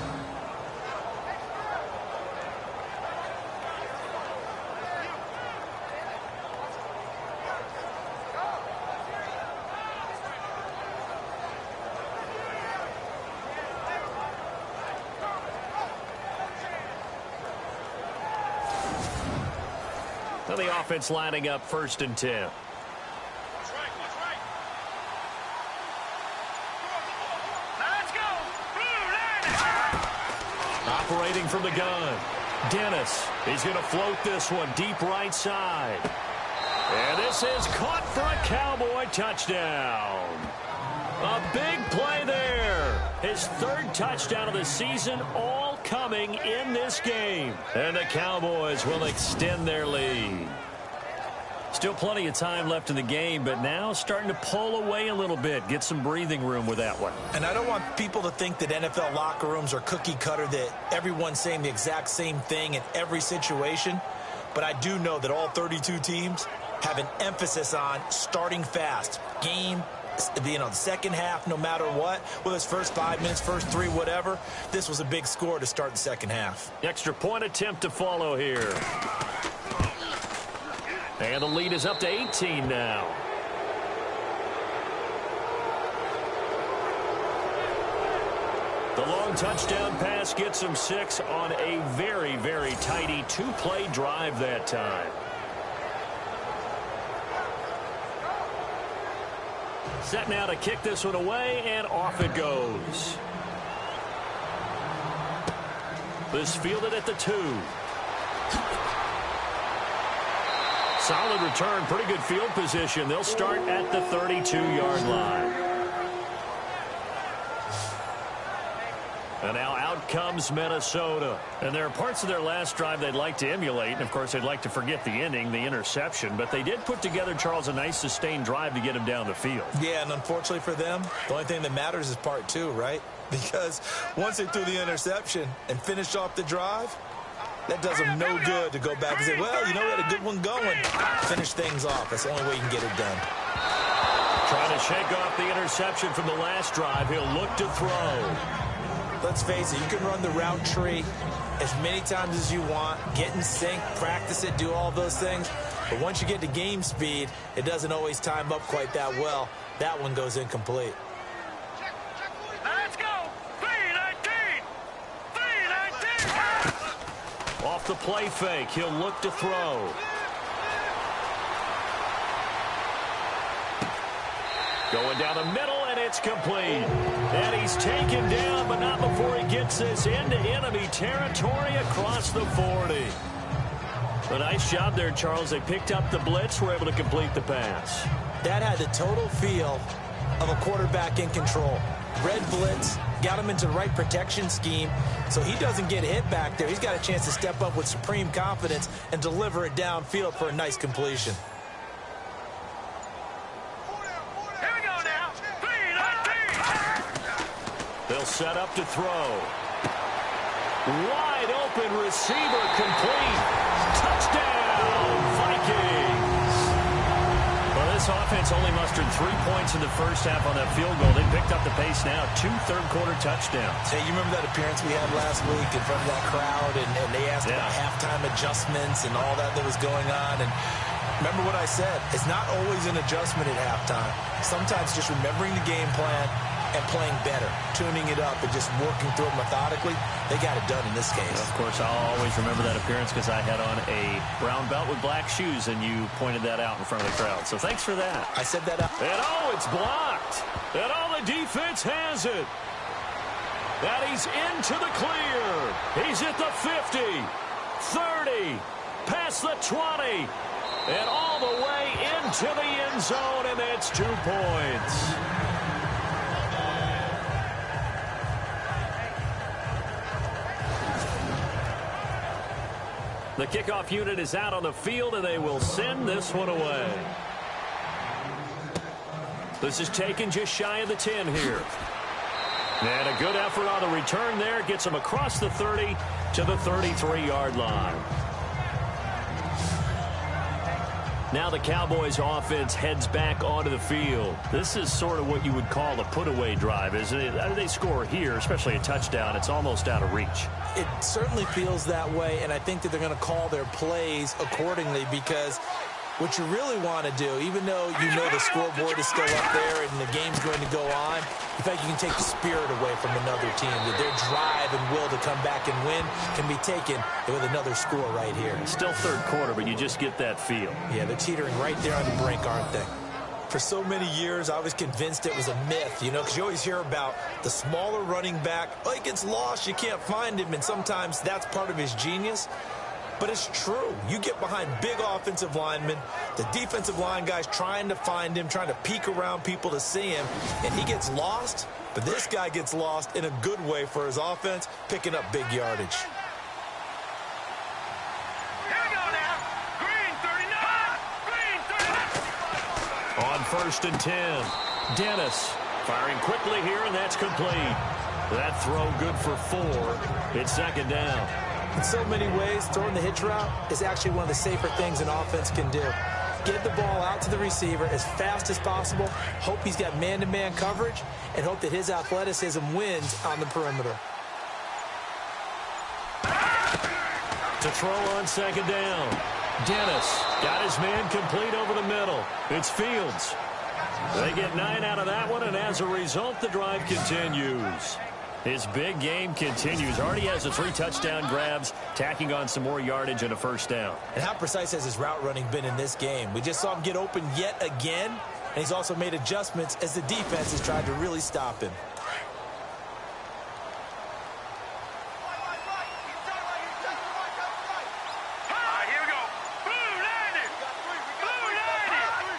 Now the offense lining up 1st and 10. Operating from the gun. Dennis. He's going to float this one deep right side. And this is caught for a Cowboy touchdown. A big play there. His 3rd touchdown of the season, all coming in this game. And the Cowboys will extend their lead. Still plenty of time left in the game, but now starting to pull away a little bit. Get some breathing room with that one. And I don't want people to think that NFL locker rooms are cookie cutter, that everyone's saying the exact same thing in every situation. But I do know that all 32 teams have an emphasis on starting fast. Game, the second half, no matter what, whether it's first 5 minutes, first 3, whatever. This was a big score to start the second half. Extra point attempt to follow here. And the lead is up to 18 now. The long touchdown pass gets him 6 on a very, very tidy 2-play drive that time. Set now to kick this one away, and off it goes. This fielded at the 2. Solid return, pretty good field position. They'll start at the 32-yard line. And now out comes Minnesota. And there are parts of their last drive they'd like to emulate. And, of course, they'd like to forget the ending, the interception. But they did put together, Charles, a nice sustained drive to get him down the field. Yeah, and unfortunately for them, the only thing that matters is part 2, right? Because once they threw the interception and finished off the drive, that does them no good to go back and say, well, we had a good one going. Finish things off. That's the only way you can get it done. Trying to shake off the interception from the last drive. He'll look to throw. Let's face it, you can run the route tree as many times as you want, get in sync, practice it, do all those things. But once you get to game speed, it doesn't always time up quite that well. That one goes incomplete. Let's go! 319! 319! Off the play fake, he'll look to throw. Going down the middle, and it's complete. And he's taken down, but not before he gets this into enemy territory across the 40. A nice job there, Charles. They picked up the blitz, were able to complete the pass. That had the total feel of a quarterback in control. Red blitz, got him into the right protection scheme, so he doesn't get hit back there. He's got a chance to step up with supreme confidence and deliver it downfield for a nice completion. They'll set up to throw. Wide open receiver complete. Touchdown, Vikings. Well, this offense only mustered 3 points in the first half on that field goal. They picked up the pace now. 2 third-quarter touchdowns. Hey, you remember that appearance we had last week in front of that crowd, and they asked about halftime adjustments and all that was going on, and remember what I said. It's not always an adjustment at halftime. Sometimes just remembering the game plan and playing better, tuning it up, and just working through it methodically. They got it done in this case. Of course, I'll always remember that appearance because I had on a brown belt with black shoes, and you pointed that out in front of the crowd. So thanks for that. I said that up. And it's blocked. And the defense has it. That he's into the clear. He's at the 50, 30, past the 20, and all the way into the end zone, and that's 2 points. The kickoff unit is out on the field, and they will send this one away. This is taken just shy of the 10 here. And a good effort on the return there. Gets him across the 30 to the 33-yard line. Now the Cowboys offense heads back onto the field. This is sort of what you would call a put-away drive, isn't it? They score here, especially a touchdown. It's almost out of reach. It certainly feels that way, and I think that they're going to call their plays accordingly, because what you really want to do, even though you know the scoreboard is still up there and the game's going to go on, in fact, you can take the spirit away from another team. That their drive and will to come back and win can be taken with another score right here. Still third quarter, but you just get that feel. Yeah, they're teetering right there on the brink, aren't they? For so many years, I was convinced it was a myth, because you always hear about the smaller running back. Oh, he gets lost, you can't find him, and sometimes that's part of his genius. But it's true. You get behind big offensive linemen, the defensive line guys trying to find him, trying to peek around people to see him, and he gets lost. But this guy gets lost in a good way for his offense, picking up big yardage. Here we go now. Green 39. Green 39. On 1st and 10, Dennis firing quickly here, and that's complete. That throw good for 4. It's second down. In so many ways, throwing the hitch route is actually one of the safer things an offense can do. Get the ball out to the receiver as fast as possible, hope he's got man-to-man coverage, and hope that his athleticism wins on the perimeter. To throw on second down. Dennis got his man complete over the middle. It's Fields. They get 9 out of that one, and as a result, the drive continues. His big game continues. Already has the 3 touchdown grabs, tacking on some more yardage and a first down. And how precise has his route running been in this game? We just saw him get open yet again, and he's also made adjustments as the defense has tried to really stop him. Here we go. Blue 90. Blue 90.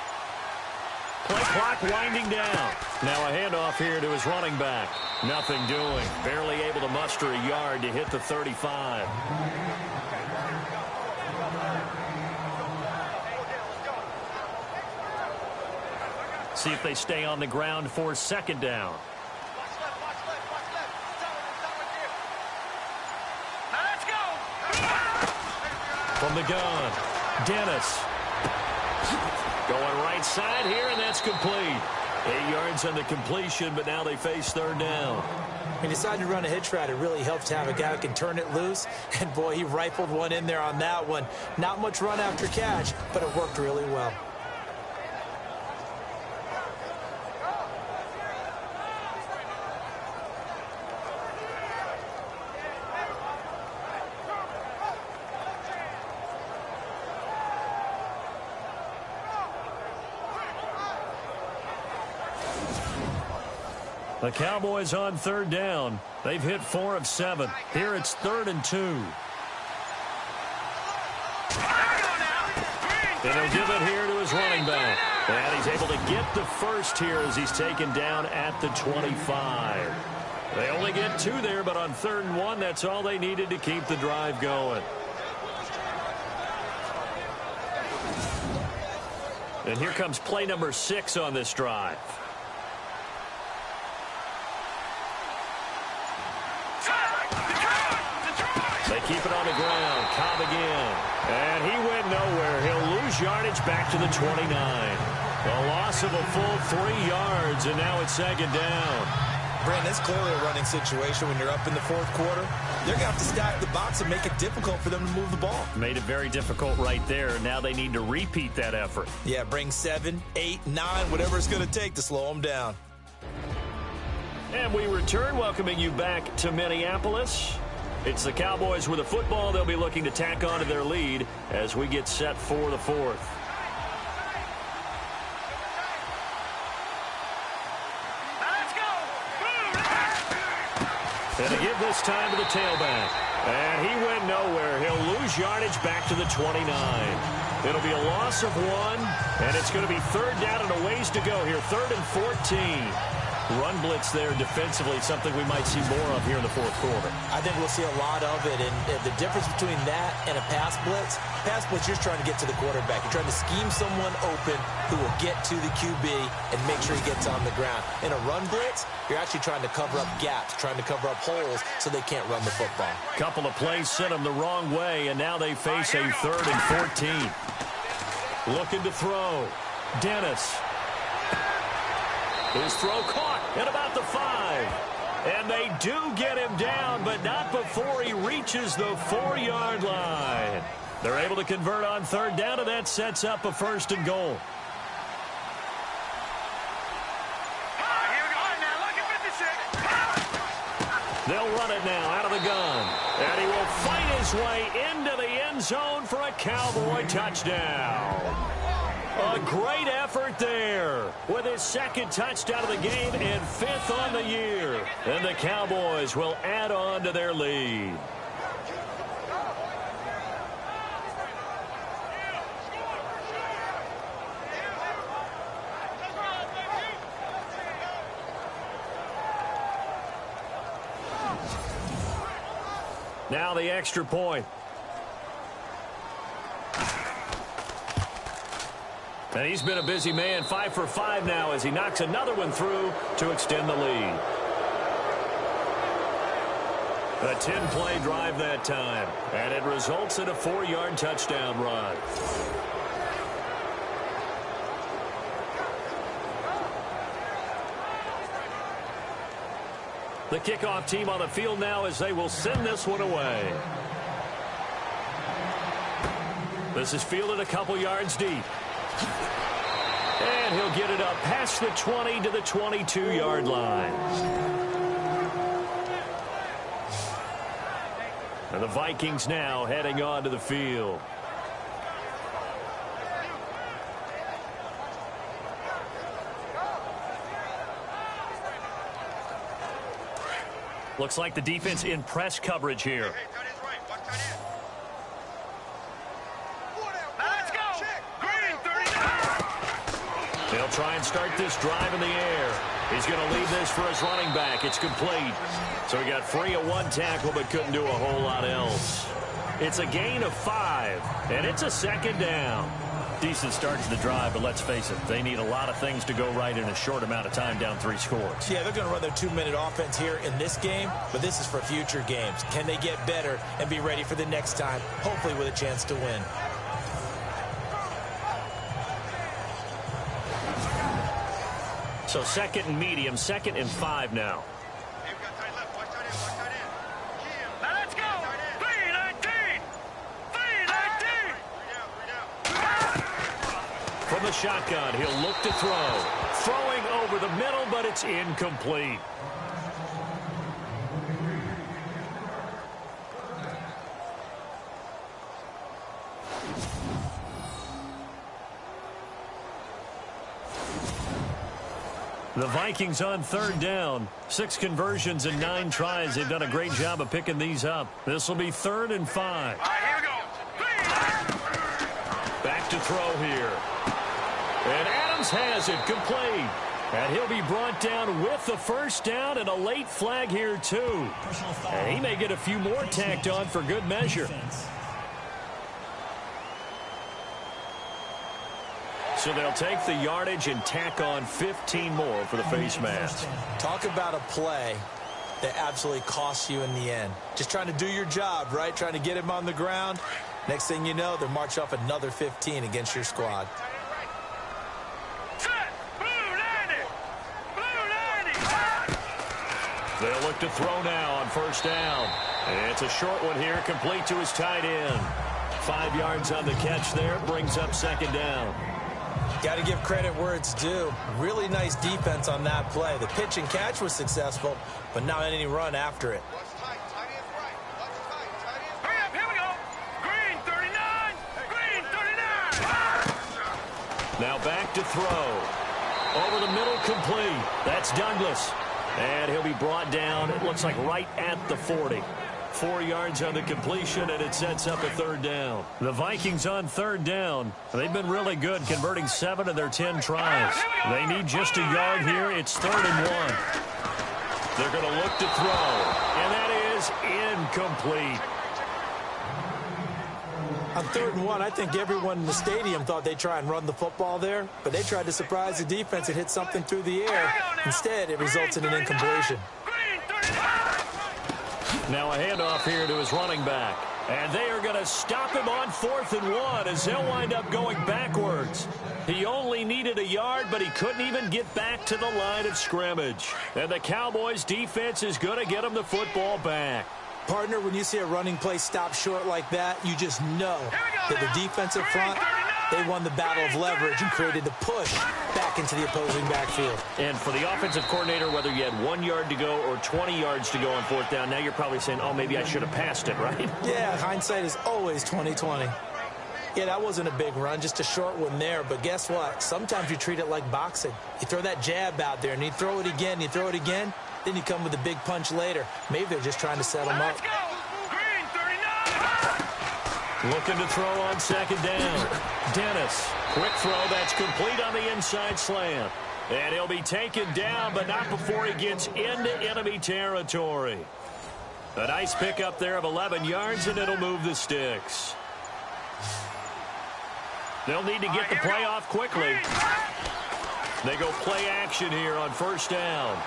Play clock winding down. Now a handoff here to his running back. Nothing doing. Barely able to muster a yard to hit the 35. See if they stay on the ground for second down. Now let's go. From the gun, Dennis. Going right side here, and that's complete. 8 yards on the completion, but now they face third down. He decided to run a hitch route. It really helps to have a guy who can turn it loose. And, boy, he rifled one in there on that one. Not much run after catch, but it worked really well. The Cowboys on third down. They've hit 4 of 7. Here it's 3rd and 2. And he'll give it here to his running back. And he's able to get the first here as he's taken down at the 25. They only get 2 there, but on 3rd and 1, that's all they needed to keep the drive going. And here comes play number 6 on this drive. They keep it on the ground. Cobb again. And he went nowhere. He'll lose yardage back to the 29. A loss of a full 3 yards, and now it's second down. Brandon, it's clearly a running situation when you're up in the 4th quarter. They're going to have to stack the box and make it difficult for them to move the ball. Made it very difficult right there. Now they need to repeat that effort. Yeah, bring 7, 8, 9, whatever it's going to take to slow them down. And we return, welcoming you back to Minneapolis. It's the Cowboys with a football. They'll be looking to tack on to their lead as we get set for the 4th. And to give this time to the tailback. And he went nowhere. He'll lose yardage back to the 29. It'll be a loss of 1, and it's going to be 3rd down and a ways to go here. 3rd and 14. Run blitz there defensively, something we might see more of here in the fourth quarter. I think we'll see a lot of it, and the difference between that and a pass blitz, you're just trying to get to the quarterback. You're trying to scheme someone open who will get to the QB and make sure he gets on the ground. In a run blitz, you're actually trying to cover up gaps, trying to cover up holes so they can't run the football. Couple of plays sent them the wrong way, and now they face a 3rd and 14. Looking to throw. Dennis. His throw caught at about the 5. And they do get him down, but not before he reaches the 4-yard line. They're able to convert on 3rd down, and that sets up a 1st and goal. They'll run it now out of the gun. And he will fight his way into the end zone for a Cowboy touchdown. A great effort there with his 2nd touchdown of the game and 5th on the year. And the Cowboys will add on to their lead. Now the extra point. And he's been a busy man, 5 for 5 now as he knocks another one through to extend the lead. A 10-play drive that time, and it results in a 4-yard touchdown run. The kickoff team on the field now as they will send this one away. This is fielded a couple yards deep. And he'll get it up past the 20 to the 22-yard line. And the Vikings now heading onto the field. Looks like the defense in press coverage here. They'll try and start this drive in the air. He's going to leave this for his running back. It's complete. So he got free of 1 tackle but couldn't do a whole lot else. It's a gain of 5, and it's a 2nd down. Decent start to the drive, but let's face it, they need a lot of things to go right in a short amount of time, down 3 scores. Yeah, they're going to run their 2-minute offense here in this game, but this is for future games. Can they get better and be ready for the next time, hopefully with a chance to win? So 2nd and medium, 2nd and 5 now. Let's go! 3-19! 3-19! From the shotgun, he'll look to throw. Throwing over the middle, but it's incomplete. The Vikings on 3rd down. 6 conversions and 9 tries. They've done a great job of picking these up. This will be 3rd and 5. All right, here we go. Back to throw here. And Adams has it complete. And he'll be brought down with the 1st down and a late flag here too. And he may get a few more tacked on for good measure. So they'll take the yardage and tack on 15 more for the face mask. Talk about a play that absolutely costs you in the end. Just trying to do your job, right? Trying to get him on the ground. Next thing you know, they're march off another 15 against your squad. They'll look to throw now on 1st down. And it's a short one here, complete to his tight end. 5 yards on the catch there, brings up 2nd down. Got to give credit where it's due. Really nice defense on that play. The pitch and catch was successful, but not any run after it. Hurry up, here we go. Green 39. Green 39. Now back to throw. Over the middle, complete. That's Douglas. And he'll be brought down, it looks like right at the 40. 4 yards on the completion, and it sets up a third down. The Vikings on third down. They've been really good, converting 7 of their 10 tries. They need just a yard here. It's 3rd and 1. They're going to look to throw, and that is incomplete. On 3rd and 1, I think everyone in the stadium thought they'd try and run the football there, but they tried to surprise the defense and hit something through the air. Instead, it results in an incompletion. Now a handoff here to his running back. And they are going to stop him on 4th and 1 as he'll wind up going backwards. He only needed a yard, but he couldn't even get back to the line of scrimmage. And the Cowboys defense is going to get him the football back. Partner, when you see a running play stop short like that, you just know that the defensive front, they won the battle of leverage and created the push back into the opposing backfield. And for the offensive coordinator, whether you had 1 yard to go or 20 yards to go on 4th down, now you're probably saying, oh, maybe I should have passed it, right? Yeah, hindsight is always 20/20. Yeah, that wasn't a big run, just a short one there. But guess what? Sometimes you treat it like boxing. You throw that jab out there, and you throw it again, you throw it again, then you come with a big punch later. Maybe they're just trying to set them up. Looking to throw on 2nd down. Dennis, quick throw that's complete on the inside slant. And he'll be taken down, but not before he gets into enemy territory. A nice pickup there of 11 yards, and it'll move the sticks. They'll need to get the play off quickly. They go play action here on 1st down.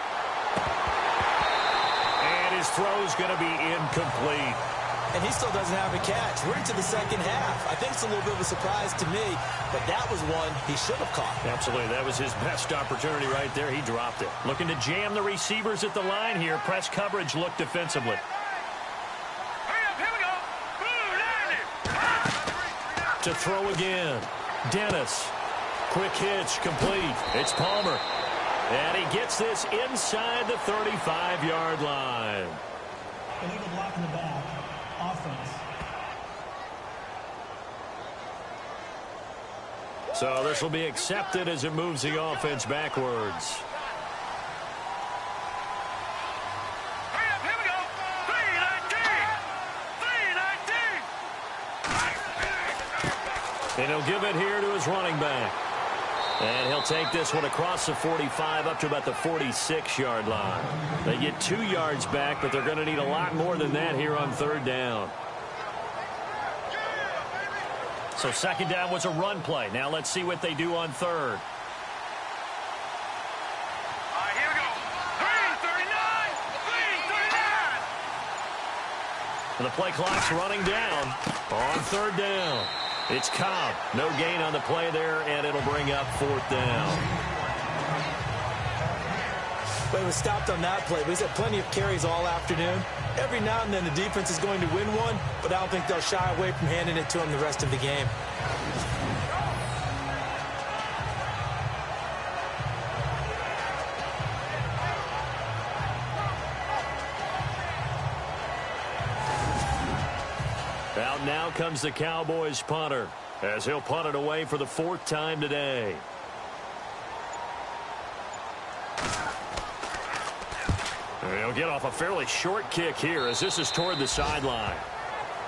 And his throw's going to be incomplete. And he still doesn't have a catch. We're into the 2nd half. I think it's a little bit of a surprise to me, but that was one he should have caught. Absolutely. That was his best opportunity right there. He dropped it. Looking to jam the receivers at the line here. Press coverage look defensively. To throw again. Dennis. Quick hitch, complete. It's Palmer. And he gets this inside the 35-yard line. Illegal block in the back. Offense. So this will be accepted as it moves the offense backwards. And he'll give it here to his running back. And he'll take this one across the 45 up to about the 46-yard line. They get 2 yards back, but they're going to need a lot more than that here on 3rd down. So 2nd down was a run play. Now let's see what they do on 3rd. Here we go. 3:39. The play clock's running down on 3rd down. It's Cobb. No gain on the play there, and it'll bring up 4th down. But it was stopped on that play. But he's had plenty of carries all afternoon. Every now and then the defense is going to win one, but I don't think they'll shy away from handing it to him the rest of the game. Out now comes the Cowboys punter as he'll punt it away for the 4th time today. He'll get off a fairly short kick here as this is toward the sideline.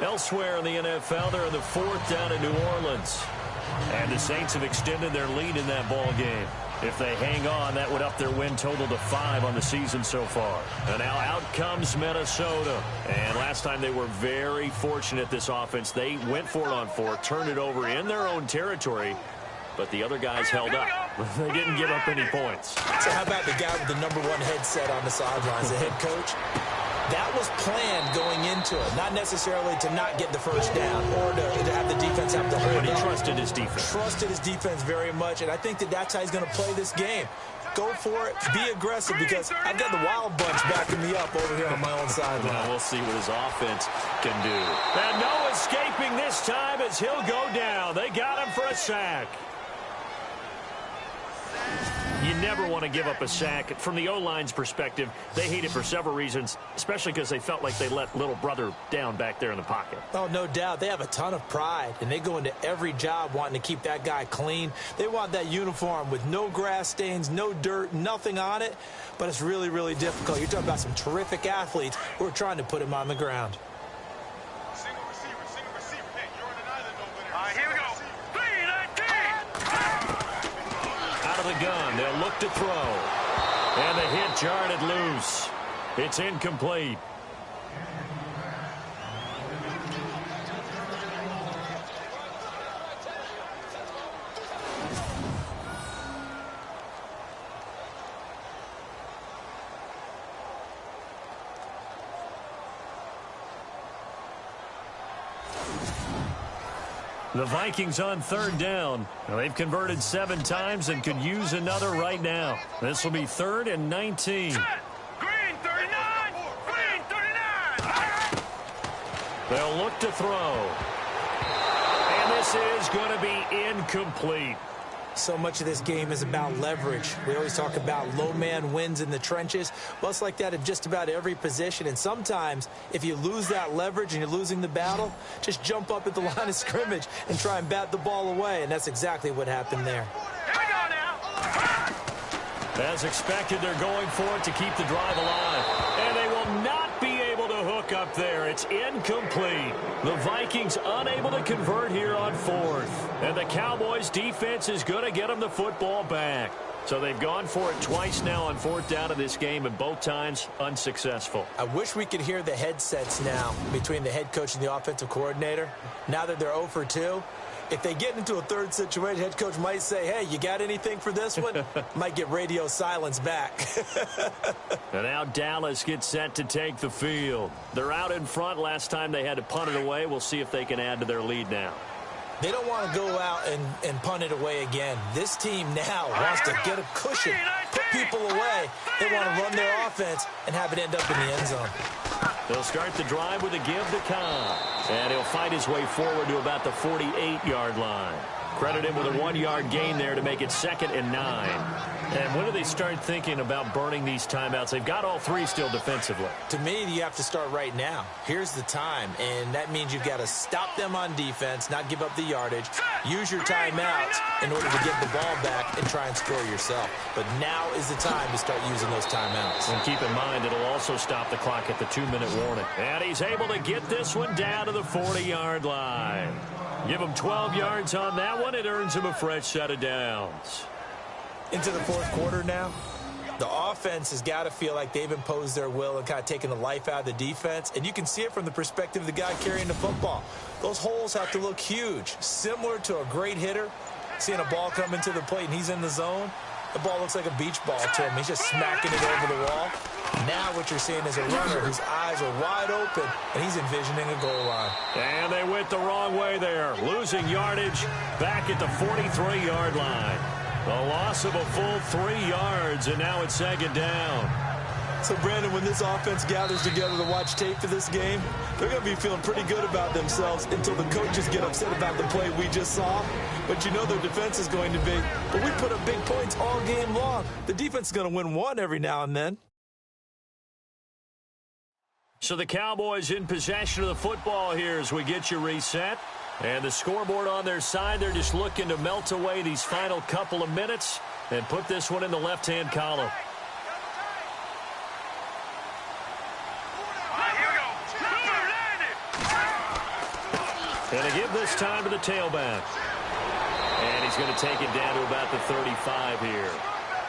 Elsewhere in the NFL, they're in the 4th down in New Orleans. And the Saints have extended their lead in that ball game. If they hang on, that would up their win total to 5 on the season so far. And now out comes Minnesota. And last time they were very fortunate, this offense. They went for it on 4, turned it over in their own territory, but the other guys held up. They didn't give up any points. So how about the guy with the #1 headset on the sidelines, the head coach? That was planned going into it, not necessarily to not get the 1st down or to have the defense have to hold up. But he trusted his defense. Trusted his defense very much, and I think that that's how he's going to play this game. Go for it, be aggressive, because I've got the Wild Bunch backing me up over here on my own sideline. Well, we'll see what his offense can do. And no escaping this time as he'll go down. They got him for a sack. You never want to give up a sack. From the O-line's perspective, they hate it for several reasons, especially because they felt like they let little brother down back there in the pocket. Oh, no doubt. They have a ton of pride, and they go into every job wanting to keep that guy clean. They want that uniform with no grass stains, no dirt, nothing on it, but it's really, really difficult. You're talking about some terrific athletes who are trying to put him on the ground. Single receiver. Hey, you're on an island over there. All right, here we go. 3-19. Out of the gun, they'll look to throw. And the hit jarred loose. It's incomplete. The Vikings on third down. Now, they've converted 7 times and could use another right now. This will be 3rd and 19. Green 39. Green 39. They'll look to throw. And this is going to be incomplete. So much of this game is about leverage. We always talk about low man wins in the trenches. Well, it's like that in just about every position. And sometimes, if you lose that leverage and you're losing the battle, just jump up at the line of scrimmage and try and bat the ball away. And that's exactly what happened there. Here we go now. As expected, they're going for it to keep the drive alive. And they will not be able to hook up there. It's incomplete. The Vikings unable to convert here on 4th. And the Cowboys defense is going to get them the football back. So they've gone for it twice now on 4th down in this game, and both times unsuccessful. I wish we could hear the headsets now between the head coach and the offensive coordinator. Now that they're 0 for 2. If they get into a third situation, head coach might say, hey, you got anything for this one? Might get radio silence back. And now Dallas gets set to take the field. They're out in front. Last time they had to punt it away. We'll see if they can add to their lead now. They don't want to go out and punt it away again. This team now wants to get a cushion, put people away. They want to run their offense and have it end up in the end zone. They'll start the drive with a give to Cobb. And he'll fight his way forward to about the 48-yard line. Credit him with a 1-yard gain there to make it 2nd and 9. And when do they start thinking about burning these timeouts? They've got all 3 still defensively. To me, you have to start right now. Here's the time, and that means you've got to stop them on defense, not give up the yardage, use your timeouts in order to get the ball back and try and score yourself. But now is the time to start using those timeouts. And keep in mind, it'll also stop the clock at the 2-minute warning. And he's able to get this one down to the 40-yard line. Give him 12 yards on that one. It earns him a fresh set of downs. Into the 4th quarter now. The offense has got to feel like they've imposed their will and kind of taken the life out of the defense. And you can see it from the perspective of the guy carrying the football. Those holes have to look huge. Similar to a great hitter, seeing a ball come into the plate and he's in the zone. The ball looks like a beach ball to him. He's just smacking it over the wall. Now what you're seeing is a runner whose eyes are wide open, and he's envisioning a goal line. And they went the wrong way there, losing yardage back at the 43-yard line. A loss of a full 3 yards, and now it's 2nd down. So, Brandon, when this offense gathers together to watch tape for this game, they're going to be feeling pretty good about themselves until the coaches get upset about the play we just saw. But you know their defense is going to be. But we put up big points all game long. The defense is going to win one every now and then. So the Cowboys in possession of the football here as we get you reset. And the scoreboard on their side, they're just looking to melt away these final couple of minutes and put this one in the left-hand column. And they give this time to the tailback. And he's going to take it down to about the 35 here.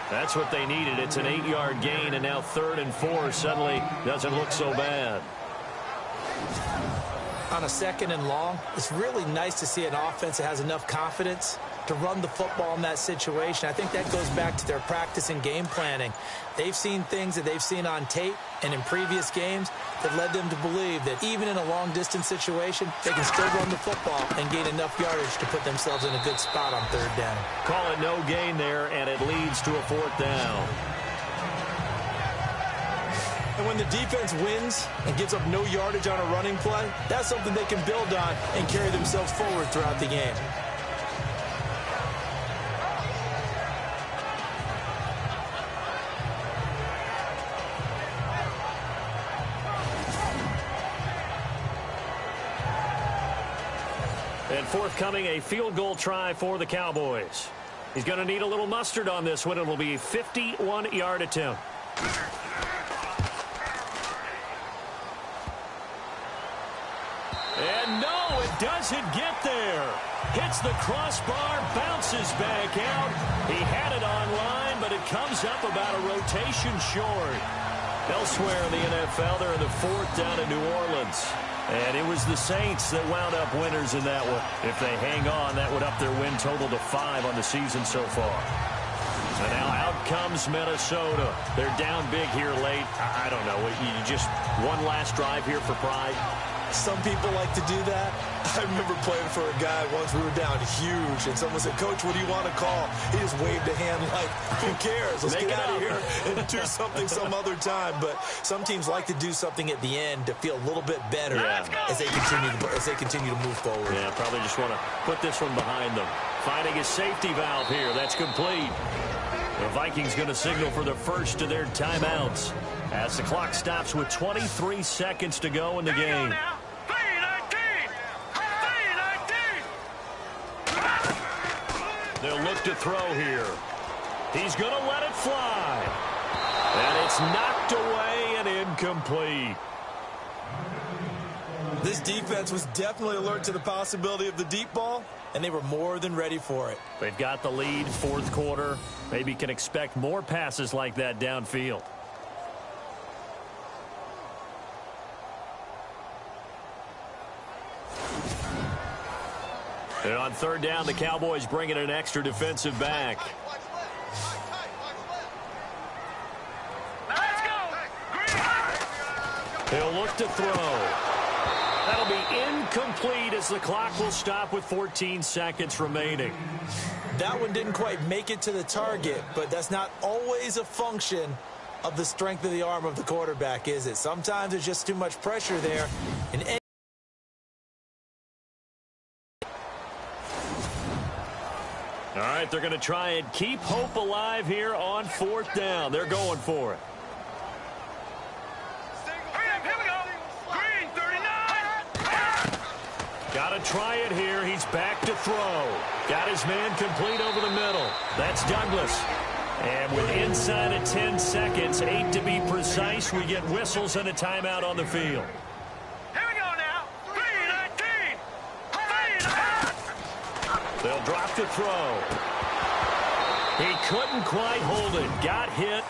That's what they needed. It's an 8-yard gain, and now 3rd and 4 suddenly doesn't look so bad. On a 2nd and long, it's really nice to see an offense that has enough confidence to run the football in that situation. I think that goes back to their practice and game planning. They've seen things that they've seen on tape and in previous games that led them to believe that even in a long-distance situation, they can still run the football and gain enough yardage to put themselves in a good spot on 3rd down. Call it no gain there, and it leads to a 4th down. And when the defense wins and gives up no yardage on a running play, that's something they can build on and carry themselves forward throughout the game. And forthcoming, a field goal try for the Cowboys. He's going to need a little mustard on this one. It'll be a 51-yard attempt. And no, it doesn't get there. Hits the crossbar, bounces back out. He had it on line, but it comes up about a rotation short. Elsewhere in the NFL, they're in the fourth down in New Orleans. And it was the Saints that wound up winners in that one. If they hang on, that would up their win total to 5 on the season so far. And now out comes Minnesota. They're down big here late. I don't know. You just one last drive here for pride. Some people like to do that. I remember playing for a guy once. We were down huge, and someone said, "Coach, what do you want to call?" He just waved a hand like, "Who cares? Let's get out of here and do something some other time." But some teams like to do something at the end to feel a little bit better as they continue to move forward. Yeah, probably just want to put this one behind them. Finding a safety valve here. That's complete. The Vikings going to signal for the first of their timeouts as the clock stops with 23 seconds to go in the game. They'll look to throw here. He's going to let it fly. And it's knocked away and incomplete. This defense was definitely alert to the possibility of the deep ball, and they were more than ready for it. They've got the lead, fourth quarter. Maybe can expect more passes like that downfield. And on third down, the Cowboys bring in an extra defensive back. He'll look to throw. That'll be incomplete as the clock will stop with 14 seconds remaining. That one didn't quite make it to the target, but that's not always a function of the strength of the arm of the quarterback, is it? Sometimes there's just too much pressure there. And all right, they're going to try and keep hope alive here on fourth down. They're going for it. Here we go. Green 39. Got to try it here. He's back to throw. Got his man complete over the middle. That's Douglas. And with inside of 10 seconds, 8 to be precise, we get whistles and a timeout on the field. Here we go now. Green 19. They'll drop to throw. He couldn't quite hold it. Got hit.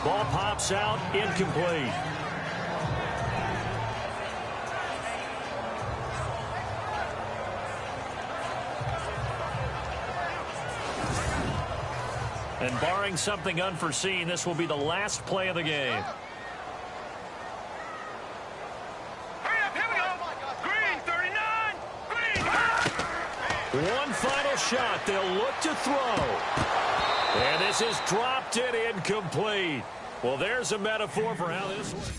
Ball pops out. Incomplete. And barring something unforeseen, this will be the last play of the game. Here we go. Green 39. Green. One final shot. They'll look to throw. And this is dropped and incomplete. Well, there's a metaphor for how this works.